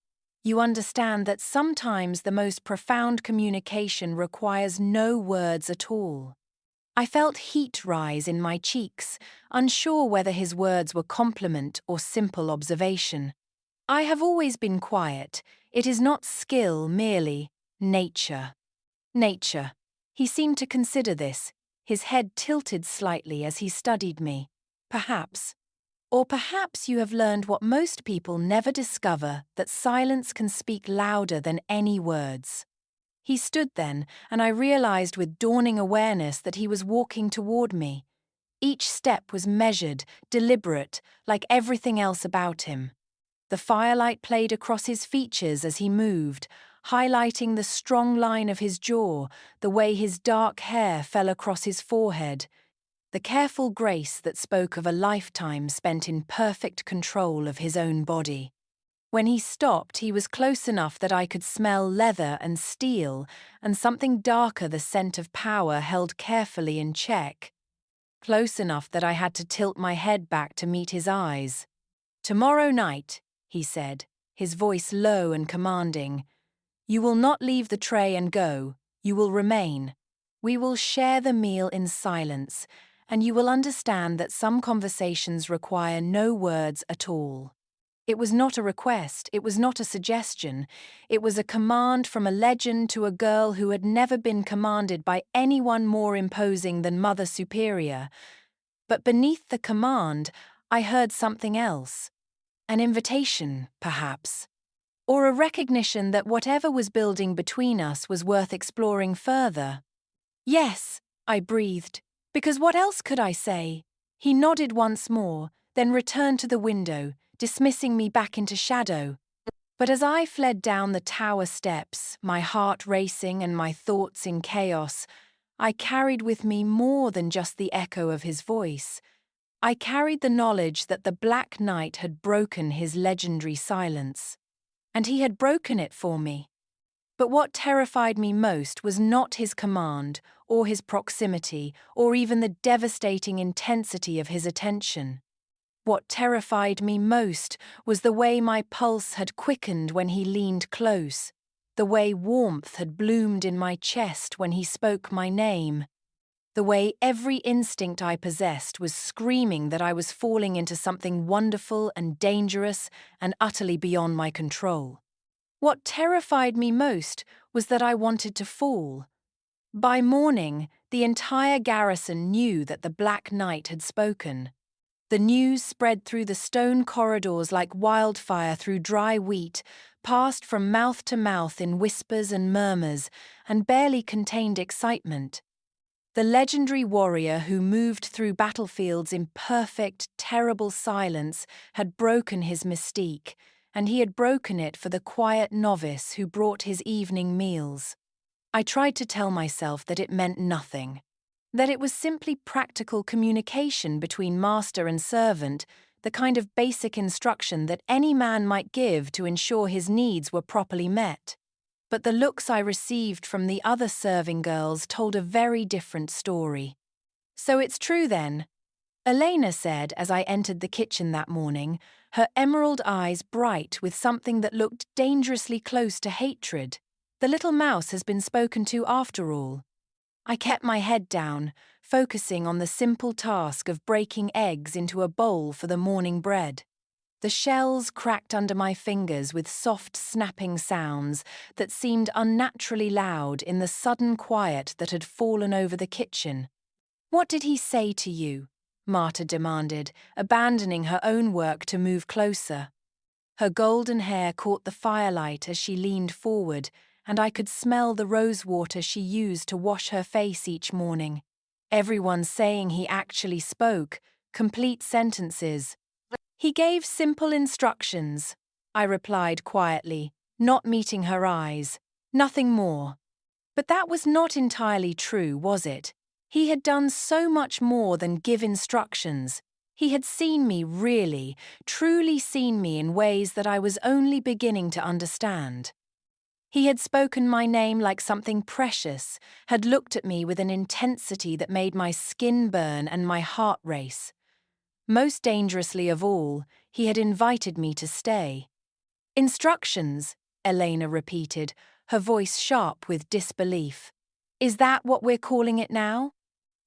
understand that sometimes the most profound communication requires no words at all." I felt heat rise in my cheeks, unsure whether his words were compliment or simple observation. "I have always been quiet. It is not skill merely, nature." Nature. He seemed to consider this, his head tilted slightly as he studied me. "Perhaps. Or perhaps you have learned what most people never discover, that silence can speak louder than any words." He stood then, and I realized with dawning awareness that he was walking toward me. Each step was measured, deliberate, like everything else about him. The firelight played across his features as he moved, highlighting the strong line of his jaw, the way his dark hair fell across his forehead, the careful grace that spoke of a lifetime spent in perfect control of his own body. When he stopped, he was close enough that I could smell leather and steel, and something darker, the scent of power held carefully in check. Close enough that I had to tilt my head back to meet his eyes. "Tomorrow night," he said, his voice low and commanding, "you will not leave the tray and go, you will remain. We will share the meal in silence, and you will understand that some conversations require no words at all." It was not a request, it was not a suggestion. It was a command from a legend to a girl who had never been commanded by anyone more imposing than Mother Superior. But beneath the command, I heard something else. An invitation, perhaps. Or a recognition that whatever was building between us was worth exploring further. "Yes," I breathed. Because what else could I say? He nodded once more, then returned to the window, dismissing me back into shadow. But as I fled down the tower steps, my heart racing and my thoughts in chaos, I carried with me more than just the echo of his voice. I carried the knowledge that the Black Knight had broken his legendary silence. And he had broken it for me. But what terrified me most was not his command, or his proximity, or even the devastating intensity of his attention. What terrified me most was the way my pulse had quickened when he leaned close, the way warmth had bloomed in my chest when he spoke my name, the way every instinct I possessed was screaming that I was falling into something wonderful and dangerous and utterly beyond my control. What terrified me most was that I wanted to fall. By morning, the entire garrison knew that the Black Knight had spoken. The news spread through the stone corridors like wildfire through dry wheat, passed from mouth to mouth in whispers and murmurs, and barely contained excitement. The legendary warrior who moved through battlefields in perfect, terrible silence had broken his mystique, and he had broken it for the quiet novice who brought his evening meals. I tried to tell myself that it meant nothing, that it was simply practical communication between master and servant, the kind of basic instruction that any man might give to ensure his needs were properly met. But the looks I received from the other serving girls told a very different story. "So it's true then?" Elena said as I entered the kitchen that morning, her emerald eyes bright with something that looked dangerously close to hatred. "The little mouse has been spoken to after all." I kept my head down, focusing on the simple task of breaking eggs into a bowl for the morning bread. The shells cracked under my fingers with soft snapping sounds that seemed unnaturally loud in the sudden quiet that had fallen over the kitchen. "What did he say to you?" Marta demanded, abandoning her own work to move closer. Her golden hair caught the firelight as she leaned forward, and I could smell the rose water she used to wash her face each morning. Everyone saying he actually spoke, complete sentences. "He gave simple instructions," I replied quietly, not meeting her eyes. "Nothing more." But that was not entirely true, was it? He had done so much more than give instructions. He had seen me really, truly seen me in ways that I was only beginning to understand. He had spoken my name like something precious, had looked at me with an intensity that made my skin burn and my heart race. Most dangerously of all, he had invited me to stay. "Instructions," Elena repeated, her voice sharp with disbelief. "Is that what we're calling it now?"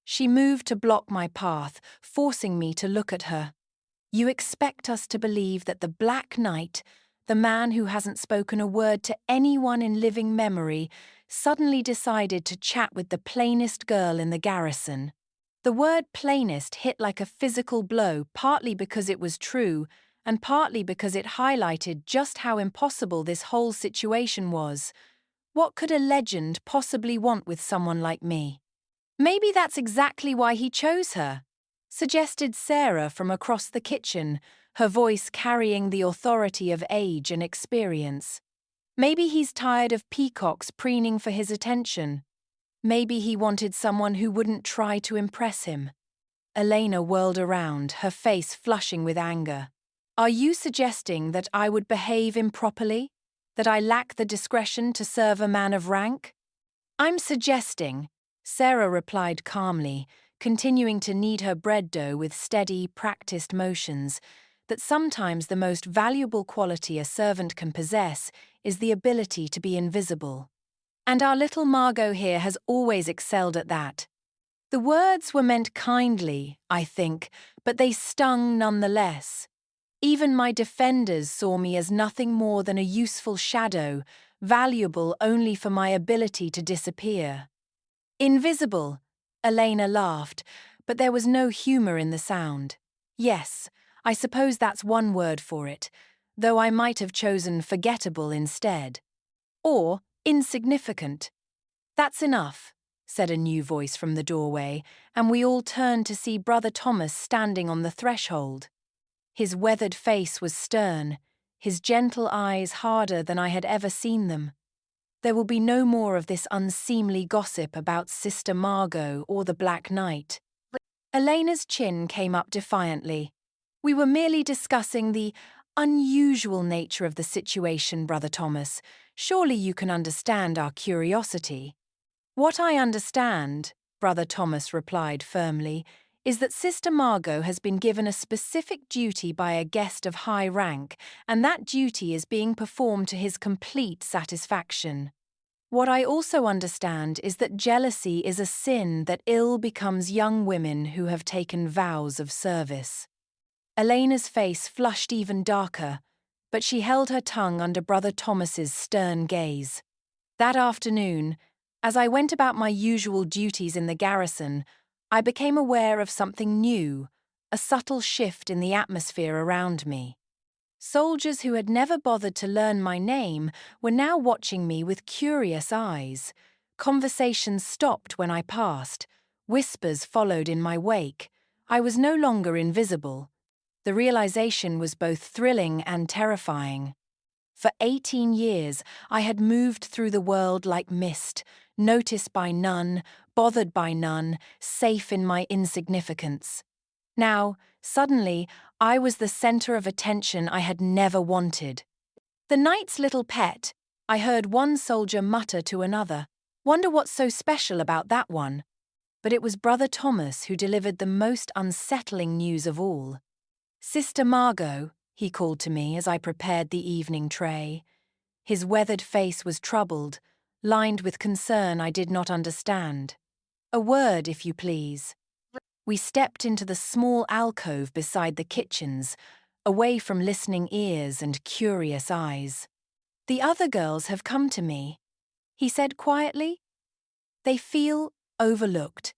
She moved to block my path, forcing me to look at her. "You expect us to believe that the Black Knight, the man who hasn't spoken a word to anyone in living memory, suddenly decided to chat with the plainest girl in the garrison?" The word plainest hit like a physical blow, partly because it was true, and partly because it highlighted just how impossible this whole situation was. What could a legend possibly want with someone like me? "Maybe that's exactly why he chose her," suggested Sarah from across the kitchen, her voice carrying the authority of age and experience. "Maybe he's tired of peacocks preening for his attention. Maybe he wanted someone who wouldn't try to impress him." Elena whirled around, her face flushing with anger. "Are you suggesting that I would behave improperly? That I lack the discretion to serve a man of rank?" "I'm suggesting," Sarah replied calmly, continuing to knead her bread dough with steady, practiced motions, "that sometimes the most valuable quality a servant can possess is the ability to be invisible. And our little Margot here has always excelled at that." The words were meant kindly, I think, but they stung nonetheless. Even my defenders saw me as nothing more than a useful shadow, valuable only for my ability to disappear. "Invisible," Elena laughed, but there was no humor in the sound. "Yes, I suppose that's one word for it, though I might have chosen forgettable instead. Or insignificant. That's enough." said a new voice from the doorway, and we all turned to see Brother Thomas standing on the threshold. His weathered face was stern, his gentle eyes harder than I had ever seen them. There will be no more of this unseemly gossip about Sister Margot or the Black Knight. Elena's chin came up defiantly. We were merely discussing the unusual nature of the situation, Brother Thomas. Surely you can understand our curiosity. What I understand, Brother Thomas replied firmly, is that Sister Margot has been given a specific duty by a guest of high rank, and that duty is being performed to his complete satisfaction. What I also understand is that jealousy is a sin that ill becomes young women who have taken vows of service. Elena's face flushed even darker, but she held her tongue under Brother Thomas's stern gaze. That afternoon, as I went about my usual duties in the garrison, I became aware of something new, a subtle shift in the atmosphere around me. Soldiers who had never bothered to learn my name were now watching me with curious eyes. Conversations stopped when I passed. Whispers followed in my wake. I was no longer invisible. The realization was both thrilling and terrifying. For 18 years, I had moved through the world like mist, noticed by none, bothered by none, safe in my insignificance. Now, suddenly, I was the center of attention I had never wanted. "The knight's little pet," I heard one soldier mutter to another. "Wonder what's so special about that one?" But it was Brother Thomas who delivered the most unsettling news of all. "Sister Margot," he called to me as I prepared the evening tray. His weathered face was troubled, lined with concern I did not understand. "A word, if you please." We stepped into the small alcove beside the kitchens, away from listening ears and curious eyes. "The other girls have come to me," he said quietly. "They feel overlooked.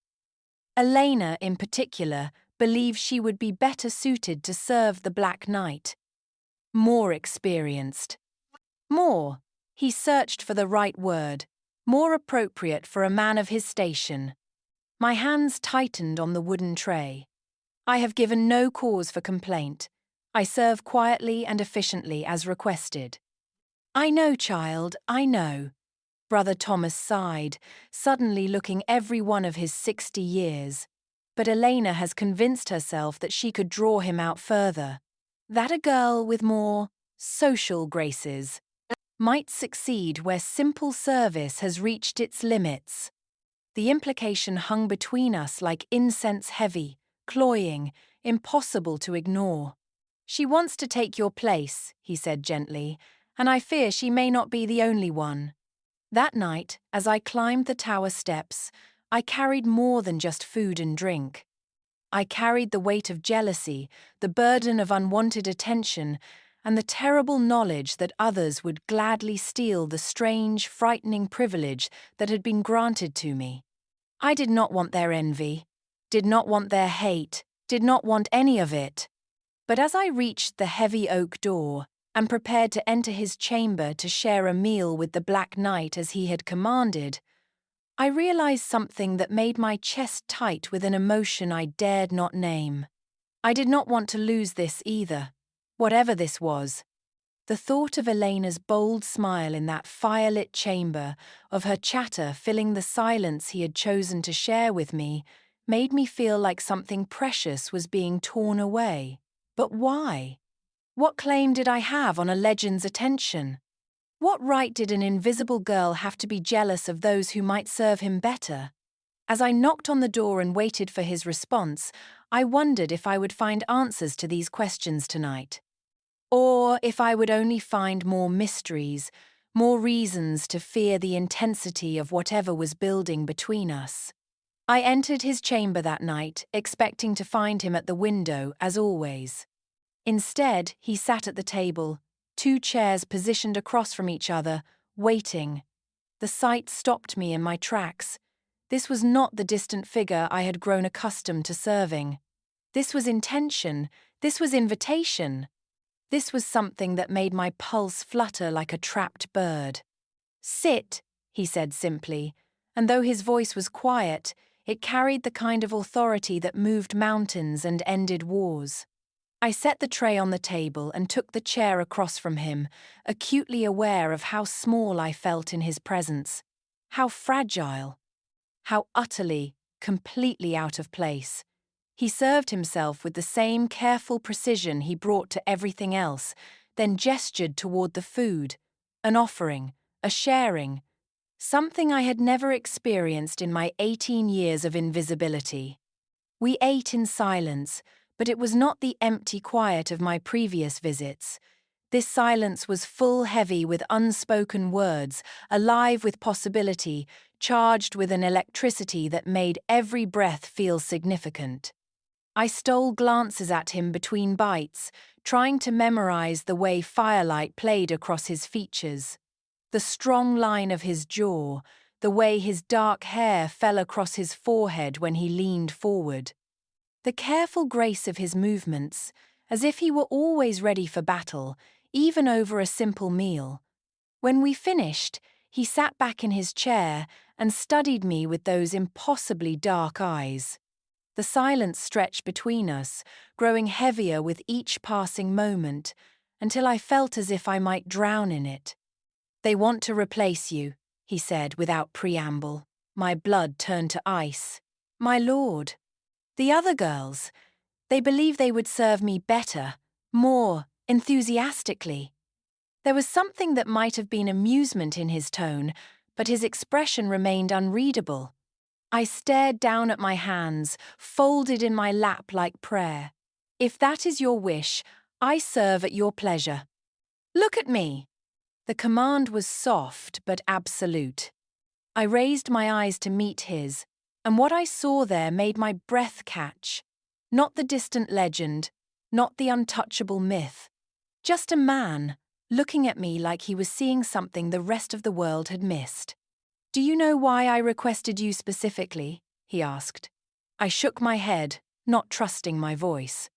Elena, in particular, believes she would be better suited to serve the Black Knight. More experienced. More, he searched for the right word, more appropriate for a man of his station. My hands tightened on the wooden tray. I have given no cause for complaint. I serve quietly and efficiently as requested. "I know, child, I know." Brother Thomas sighed, suddenly looking every one of his 60 years. But Elena has convinced herself that she could draw him out further. That a girl with more social graces might succeed where simple service has reached its limits. The implication hung between us like incense heavy, cloying, impossible to ignore. "She wants to take your place," he said gently, "and I fear she may not be the only one." That night, as I climbed the tower steps, I carried more than just food and drink. I carried the weight of jealousy, the burden of unwanted attention, and the terrible knowledge that others would gladly steal the strange, frightening privilege that had been granted to me. I did not want their envy, did not want their hate, did not want any of it. But as I reached the heavy oak door and prepared to enter his chamber to share a meal with the Black Knight as he had commanded, I realized something that made my chest tight with an emotion I dared not name. I did not want to lose this either, whatever this was. The thought of Elena's bold smile in that firelit chamber, of her chatter filling the silence he had chosen to share with me, made me feel like something precious was being torn away. But why? What claim did I have on a legend's attention? What right did an invisible girl have to be jealous of those who might serve him better? As I knocked on the door and waited for his response, I wondered if I would find answers to these questions tonight. Or if I would only find more mysteries, more reasons to fear the intensity of whatever was building between us. I entered his chamber that night, expecting to find him at the window, as always. Instead, he sat at the table, 2 chairs positioned across from each other, waiting. The sight stopped me in my tracks. This was not the distant figure I had grown accustomed to serving. This was intention. This was invitation. This was something that made my pulse flutter like a trapped bird. "Sit," he said simply, and though his voice was quiet, it carried the kind of authority that moved mountains and ended wars. I set the tray on the table and took the chair across from him, acutely aware of how small I felt in his presence, how fragile, how utterly, completely out of place. He served himself with the same careful precision he brought to everything else, then gestured toward the food, an offering, a sharing, something I had never experienced in my 18 years of invisibility. We ate in silence, but it was not the empty quiet of my previous visits. This silence was full, heavy with unspoken words, alive with possibility, charged with an electricity that made every breath feel significant. I stole glances at him between bites, trying to memorize the way firelight played across his features. The strong line of his jaw, the way his dark hair fell across his forehead when he leaned forward. The careful grace of his movements, as if he were always ready for battle, even over a simple meal. When we finished, he sat back in his chair and studied me with those impossibly dark eyes. The silence stretched between us, growing heavier with each passing moment, until I felt as if I might drown in it. "They want to replace you," he said without preamble. My blood turned to ice. "My lord. The other girls, they believe they would serve me better, more enthusiastically." There was something that might have been amusement in his tone, but his expression remained unreadable. I stared down at my hands, folded in my lap like prayer. "If that is your wish, I serve at your pleasure. Look at me." The command was soft but absolute. I raised my eyes to meet his, and what I saw there made my breath catch. Not the distant legend, not the untouchable myth. Just a man, looking at me like he was seeing something the rest of the world had missed. "Do you know why I requested you specifically?" he asked. I shook my head, not trusting my voice.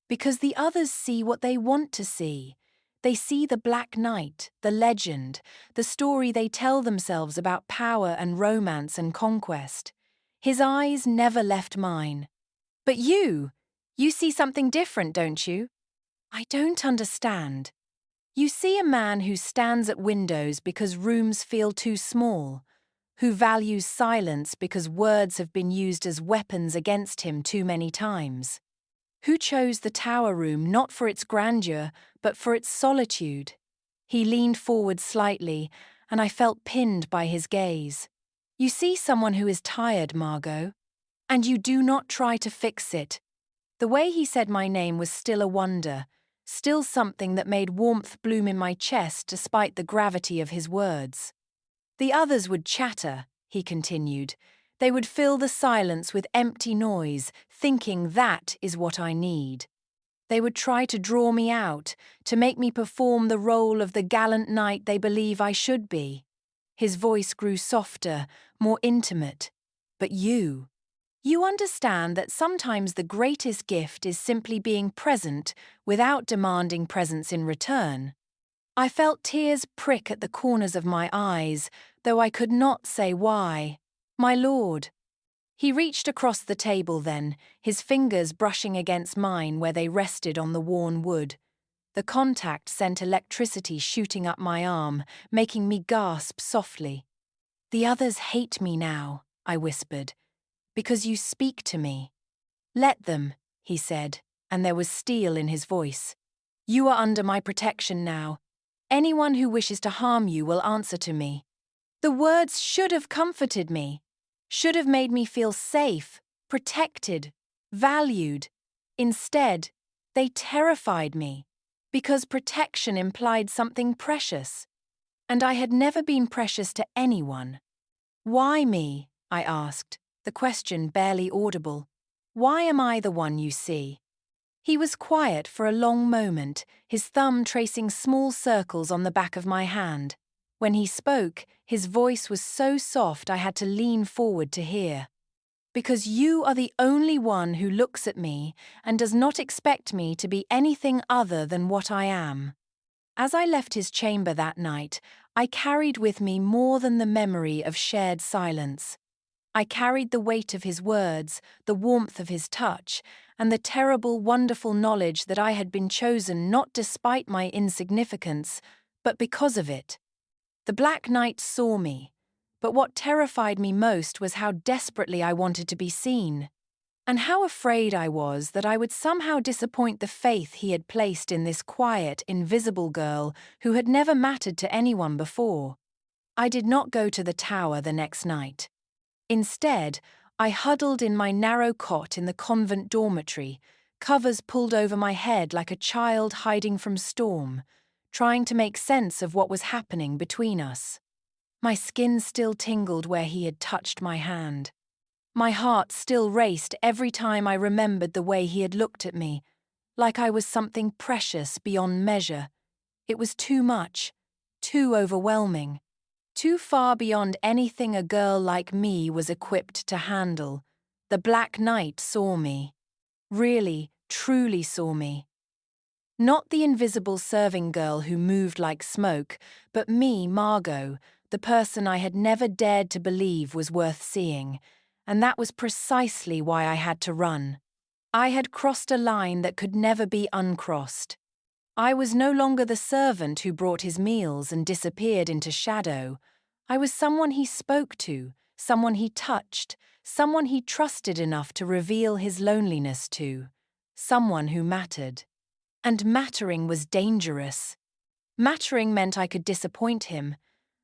"Because the others see what they want to see. They see the Black Knight, the legend, the story they tell themselves about power and romance and conquest." His eyes never left mine. "But you see something different, don't you?" "I don't understand." "You see a man who stands at windows because rooms feel too small, who values silence because words have been used as weapons against him too many times, who chose the tower room not for its grandeur, but for its solitude." He leaned forward slightly, and I felt pinned by his gaze. "You see someone who is tired, Margot, and you do not try to fix it." The way he said my name was still a wonder, still something that made warmth bloom in my chest despite the gravity of his words. "The others would chatter," he continued. "They would fill the silence with empty noise, thinking that is what I need. They would try to draw me out, to make me perform the role of the gallant knight they believe I should be." His voice grew softer, more intimate. "But you understand that sometimes the greatest gift is simply being present without demanding presence in return." I felt tears prick at the corners of my eyes, though I could not say why. "My lord." He reached across the table then, his fingers brushing against mine where they rested on the worn wood. The contact sent electricity shooting up my arm, making me gasp softly. "The others hate me now," I whispered, "because you speak to me." "Let them," he said, and there was steel in his voice. "You are under my protection now. Anyone who wishes to harm you will answer to me." The words should have comforted me, should have made me feel safe, protected, valued. Instead, they terrified me, because protection implied something precious. And I had never been precious to anyone. "Why me?" I asked, the question barely audible. "Why am I the one you see?" He was quiet for a long moment, his thumb tracing small circles on the back of my hand. When he spoke, his voice was so soft I had to lean forward to hear. "Because you are the only one who looks at me and does not expect me to be anything other than what I am." As I left his chamber that night, I carried with me more than the memory of shared silence. I carried the weight of his words, the warmth of his touch, and the terrible, wonderful knowledge that I had been chosen not despite my insignificance, but because of it. The Black Knight saw me, but what terrified me most was how desperately I wanted to be seen, and how afraid I was that I would somehow disappoint the faith he had placed in this quiet, invisible girl who had never mattered to anyone before. I did not go to the tower the next night. Instead, I huddled in my narrow cot in the convent dormitory, covers pulled over my head like a child hiding from storm, trying to make sense of what was happening between us. My skin still tingled where he had touched my hand. My heart still raced every time I remembered the way he had looked at me, like I was something precious beyond measure. It was too much, too overwhelming. Too far beyond anything a girl like me was equipped to handle. The Black Knight saw me. Really, truly saw me. Not the invisible serving girl who moved like smoke, but me, Margot, the person I had never dared to believe was worth seeing. And that was precisely why I had to run. I had crossed a line that could never be uncrossed. I was no longer the servant who brought his meals and disappeared into shadow. I was someone he spoke to, someone he touched, someone he trusted enough to reveal his loneliness to, someone who mattered. And mattering was dangerous. Mattering meant I could disappoint him.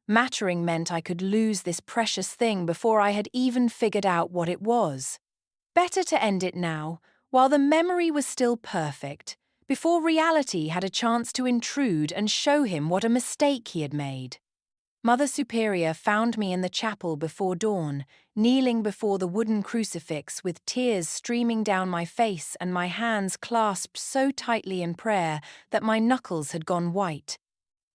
Mattering meant I could lose this precious thing before I had even figured out what it was. Better to end it now, while the memory was still perfect, before reality had a chance to intrude and show him what a mistake he had made. Mother Superior found me in the chapel before dawn, kneeling before the wooden crucifix with tears streaming down my face and my hands clasped so tightly in prayer that my knuckles had gone white.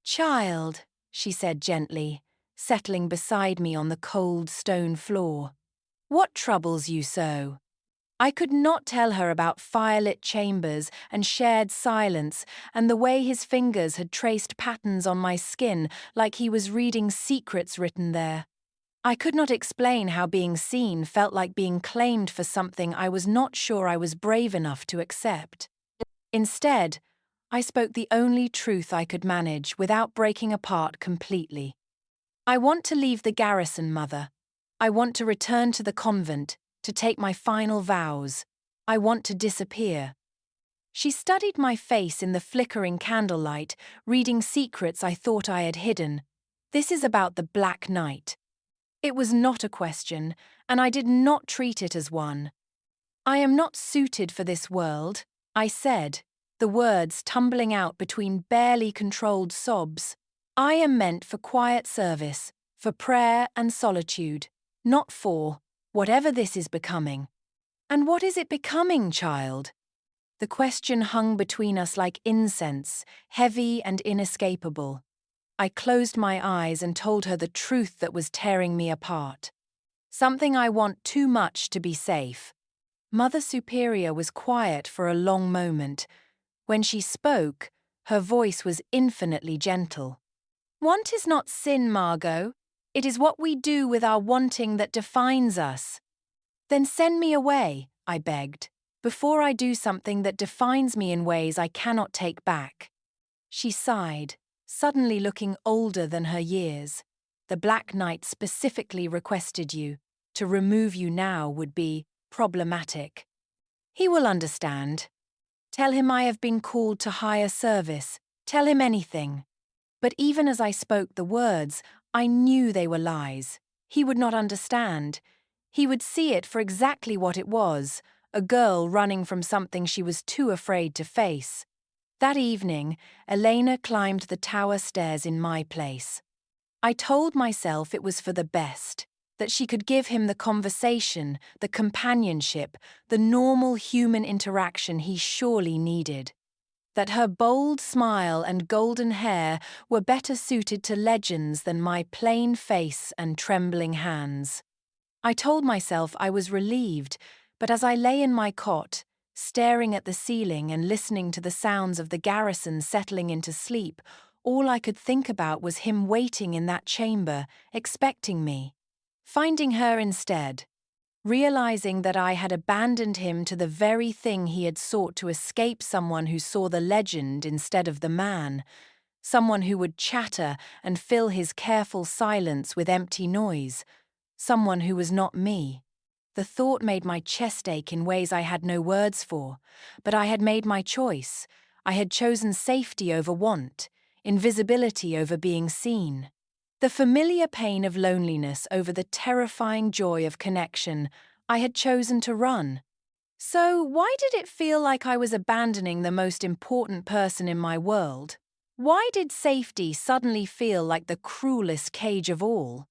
"Child," she said gently, settling beside me on the cold stone floor, "what troubles you so?" I could not tell her about firelit chambers and shared silence and the way his fingers had traced patterns on my skin like he was reading secrets written there. I could not explain how being seen felt like being claimed for something I was not sure I was brave enough to accept. Instead, I spoke the only truth I could manage without breaking apart completely. "I want to leave the garrison, Mother. I want to return to the convent, to take my final vows. I want to disappear." She studied my face in the flickering candlelight, reading secrets I thought I had hidden. "This is about the Black Knight." It was not a question, and I did not treat it as one. "I am not suited for this world," I said, the words tumbling out between barely controlled sobs. "I am meant for quiet service, for prayer and solitude, not for whatever this is becoming." "And what is it becoming, child?" The question hung between us like incense, heavy and inescapable. I closed my eyes and told her the truth that was tearing me apart. "Something I want too much to be safe." Mother Superior was quiet for a long moment. When she spoke, her voice was infinitely gentle. "Want is not sin, Margot. It is what we do with our wanting that defines us." "Then send me away," I begged, "before I do something that defines me in ways I cannot take back." She sighed, suddenly looking older than her years. "The Black Knight specifically requested you. To remove you now would be problematic. He will understand. Tell him I have been called to higher service. Tell him anything." But even as I spoke the words, I knew they were lies. He would not understand. He would see it for exactly what it was, a girl running from something she was too afraid to face. That evening, Elena climbed the tower stairs in my place. I told myself it was for the best, that she could give him the conversation, the companionship, the normal human interaction he surely needed. That her bold smile and golden hair were better suited to legends than my plain face and trembling hands. I told myself I was relieved, but as I lay in my cot, staring at the ceiling and listening to the sounds of the garrison settling into sleep, all I could think about was him waiting in that chamber, expecting me. Finding her instead, realizing that I had abandoned him to the very thing he had sought to escape, someone who saw the legend instead of the man, someone who would chatter and fill his careful silence with empty noise, someone who was not me. The thought made my chest ache in ways I had no words for, but I had made my choice. I had chosen safety over want, invisibility over being seen. The familiar pain of loneliness over the terrifying joy of connection. I had chosen to run. So why did it feel like I was abandoning the most important person in my world? Why did safety suddenly feel like the cruelest cage of all?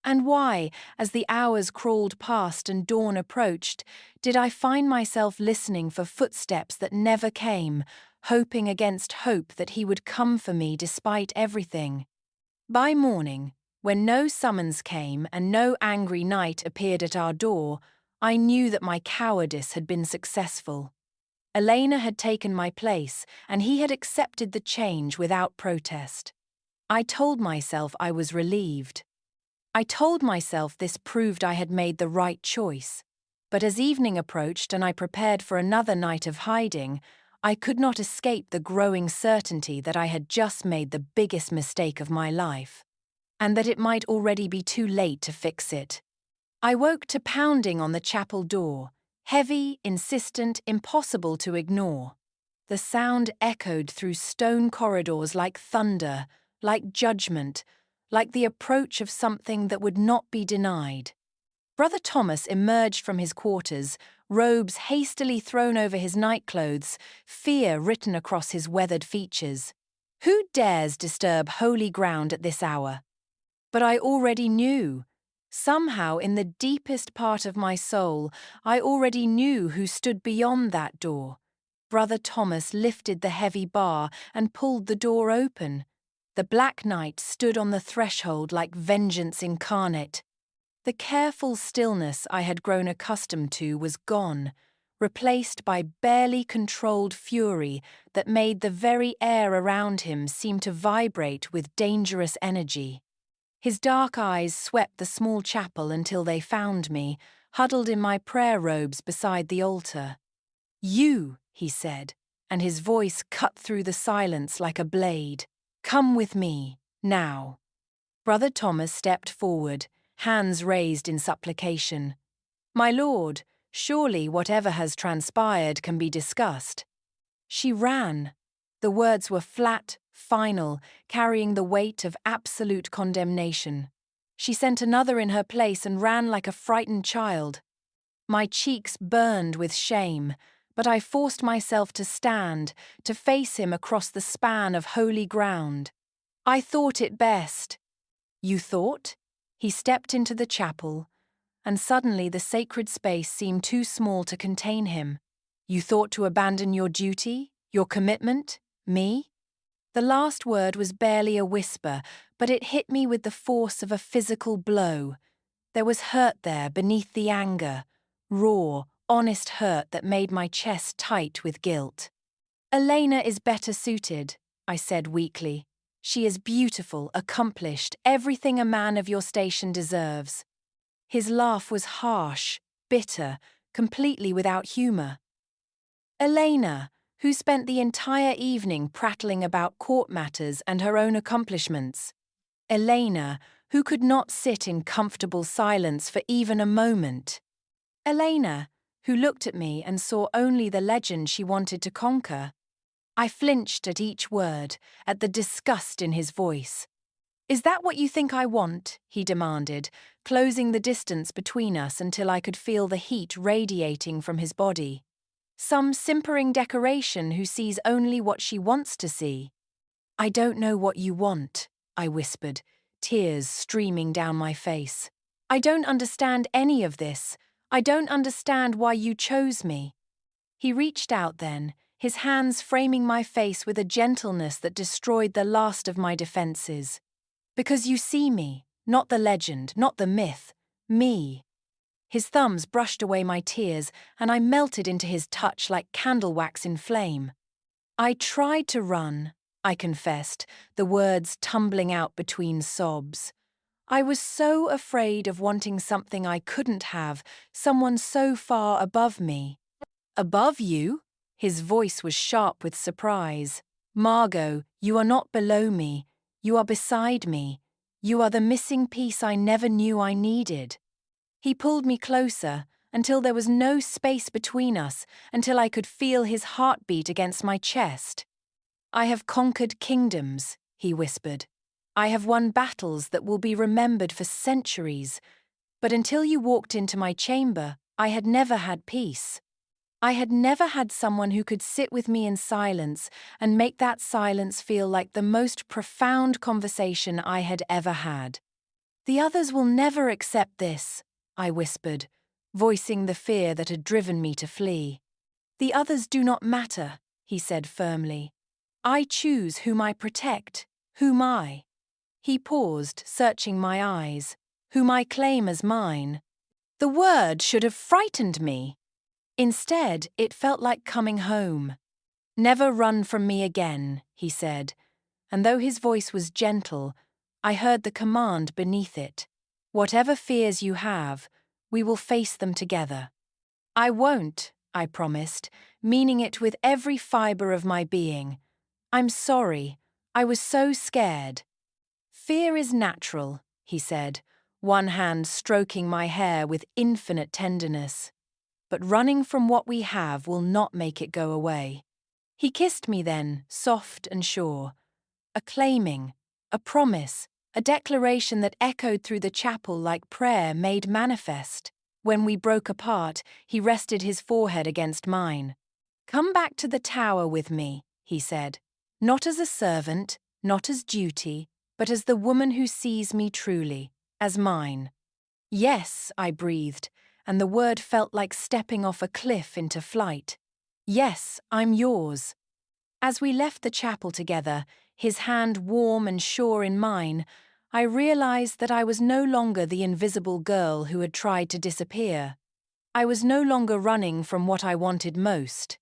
And why, as the hours crawled past and dawn approached, did I find myself listening for footsteps that never came, hoping against hope that he would come for me despite everything? By morning, when no summons came and no angry knight appeared at our door, I knew that my cowardice had been successful. Elena had taken my place, and he had accepted the change without protest. I told myself I was relieved. I told myself this proved I had made the right choice. But as evening approached and I prepared for another night of hiding, I could not escape the growing certainty that I had just made the biggest mistake of my life, and that it might already be too late to fix it. I woke to pounding on the chapel door, heavy, insistent, impossible to ignore. The sound echoed through stone corridors like thunder, like judgment, like the approach of something that would not be denied. Brother Thomas emerged from his quarters, robes hastily thrown over his nightclothes, fear written across his weathered features. Who dares disturb holy ground at this hour? But I already knew. Somehow, in the deepest part of my soul, I already knew who stood beyond that door. Brother Thomas lifted the heavy bar and pulled the door open. The Black Knight stood on the threshold like vengeance incarnate. The careful stillness I had grown accustomed to was gone, replaced by barely controlled fury that made the very air around him seem to vibrate with dangerous energy. His dark eyes swept the small chapel until they found me, huddled in my prayer robes beside the altar. "You," he said, and his voice cut through the silence like a blade. "Come with me, now." Brother Thomas stepped forward, hands raised in supplication. "My lord, surely whatever has transpired can be discussed." She ran. The words were flat, final, carrying the weight of absolute condemnation. She sent another in her place and ran like a frightened child. My cheeks burned with shame, but I forced myself to stand, to face him across the span of holy ground. "I thought it best." "You thought?" He stepped into the chapel, and suddenly the sacred space seemed too small to contain him. "You thought to abandon your duty, your commitment, me?" The last word was barely a whisper, but it hit me with the force of a physical blow. There was hurt there beneath the anger, raw, honest hurt that made my chest tight with guilt. "Elena is better suited," I said weakly. "She is beautiful, accomplished, everything a man of your station deserves." His laugh was harsh, bitter, completely without humor. "Elena, who spent the entire evening prattling about court matters and her own accomplishments. Elena, who could not sit in comfortable silence for even a moment. Elena, who looked at me and saw only the legend she wanted to conquer." I flinched at each word, at the disgust in his voice. "Is that what you think I want?" he demanded, closing the distance between us until I could feel the heat radiating from his body. "Some simpering decoration who sees only what she wants to see?" "I don't know what you want," I whispered, tears streaming down my face. "I don't understand any of this. I don't understand why you chose me." He reached out then, his hands framing my face with a gentleness that destroyed the last of my defenses. "Because you see me, not the legend, not the myth, me." His thumbs brushed away my tears, and I melted into his touch like candle wax in flame. I tried to run, I confessed, the words tumbling out between sobs. I was so afraid of wanting something I couldn't have, someone so far above me. Above you? His voice was sharp with surprise. Margot, you are not below me. You are beside me. You are the missing piece I never knew I needed. He pulled me closer, until there was no space between us, until I could feel his heartbeat against my chest. I have conquered kingdoms, he whispered. I have won battles that will be remembered for centuries. But until you walked into my chamber, I had never had peace. I had never had someone who could sit with me in silence and make that silence feel like the most profound conversation I had ever had. The others will never accept this, I whispered, voicing the fear that had driven me to flee. The others do not matter, he said firmly. I choose whom I protect, whom I. He paused, searching my eyes. Whom I claim as mine. The word should have frightened me. Instead, it felt like coming home. Never run from me again, he said, and though his voice was gentle, I heard the command beneath it. Whatever fears you have, we will face them together. I won't, I promised, meaning it with every fibre of my being. I'm sorry, I was so scared. Fear is natural, he said, one hand stroking my hair with infinite tenderness. But running from what we have will not make it go away. He kissed me then, soft and sure. A claiming, a promise, a declaration that echoed through the chapel like prayer made manifest. When we broke apart, he rested his forehead against mine. Come back to the tower with me, he said. Not as a servant, not as duty, but as the woman who sees me truly, as mine. Yes, I breathed, and the word felt like stepping off a cliff into flight. Yes, I'm yours. As we left the chapel together, his hand warm and sure in mine, I realized that I was no longer the invisible girl who had tried to disappear. I was no longer running from what I wanted most.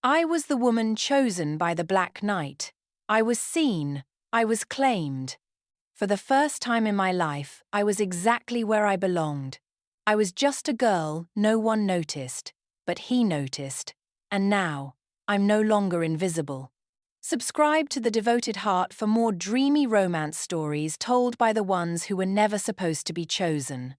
I was the woman chosen by the Black Knight. I was seen. I was claimed. For the first time in my life, I was exactly where I belonged. I was just a girl no one noticed, but he noticed, and now, I'm no longer invisible. Subscribe to The Devoted Heart for more dreamy romance stories told by the ones who were never supposed to be chosen.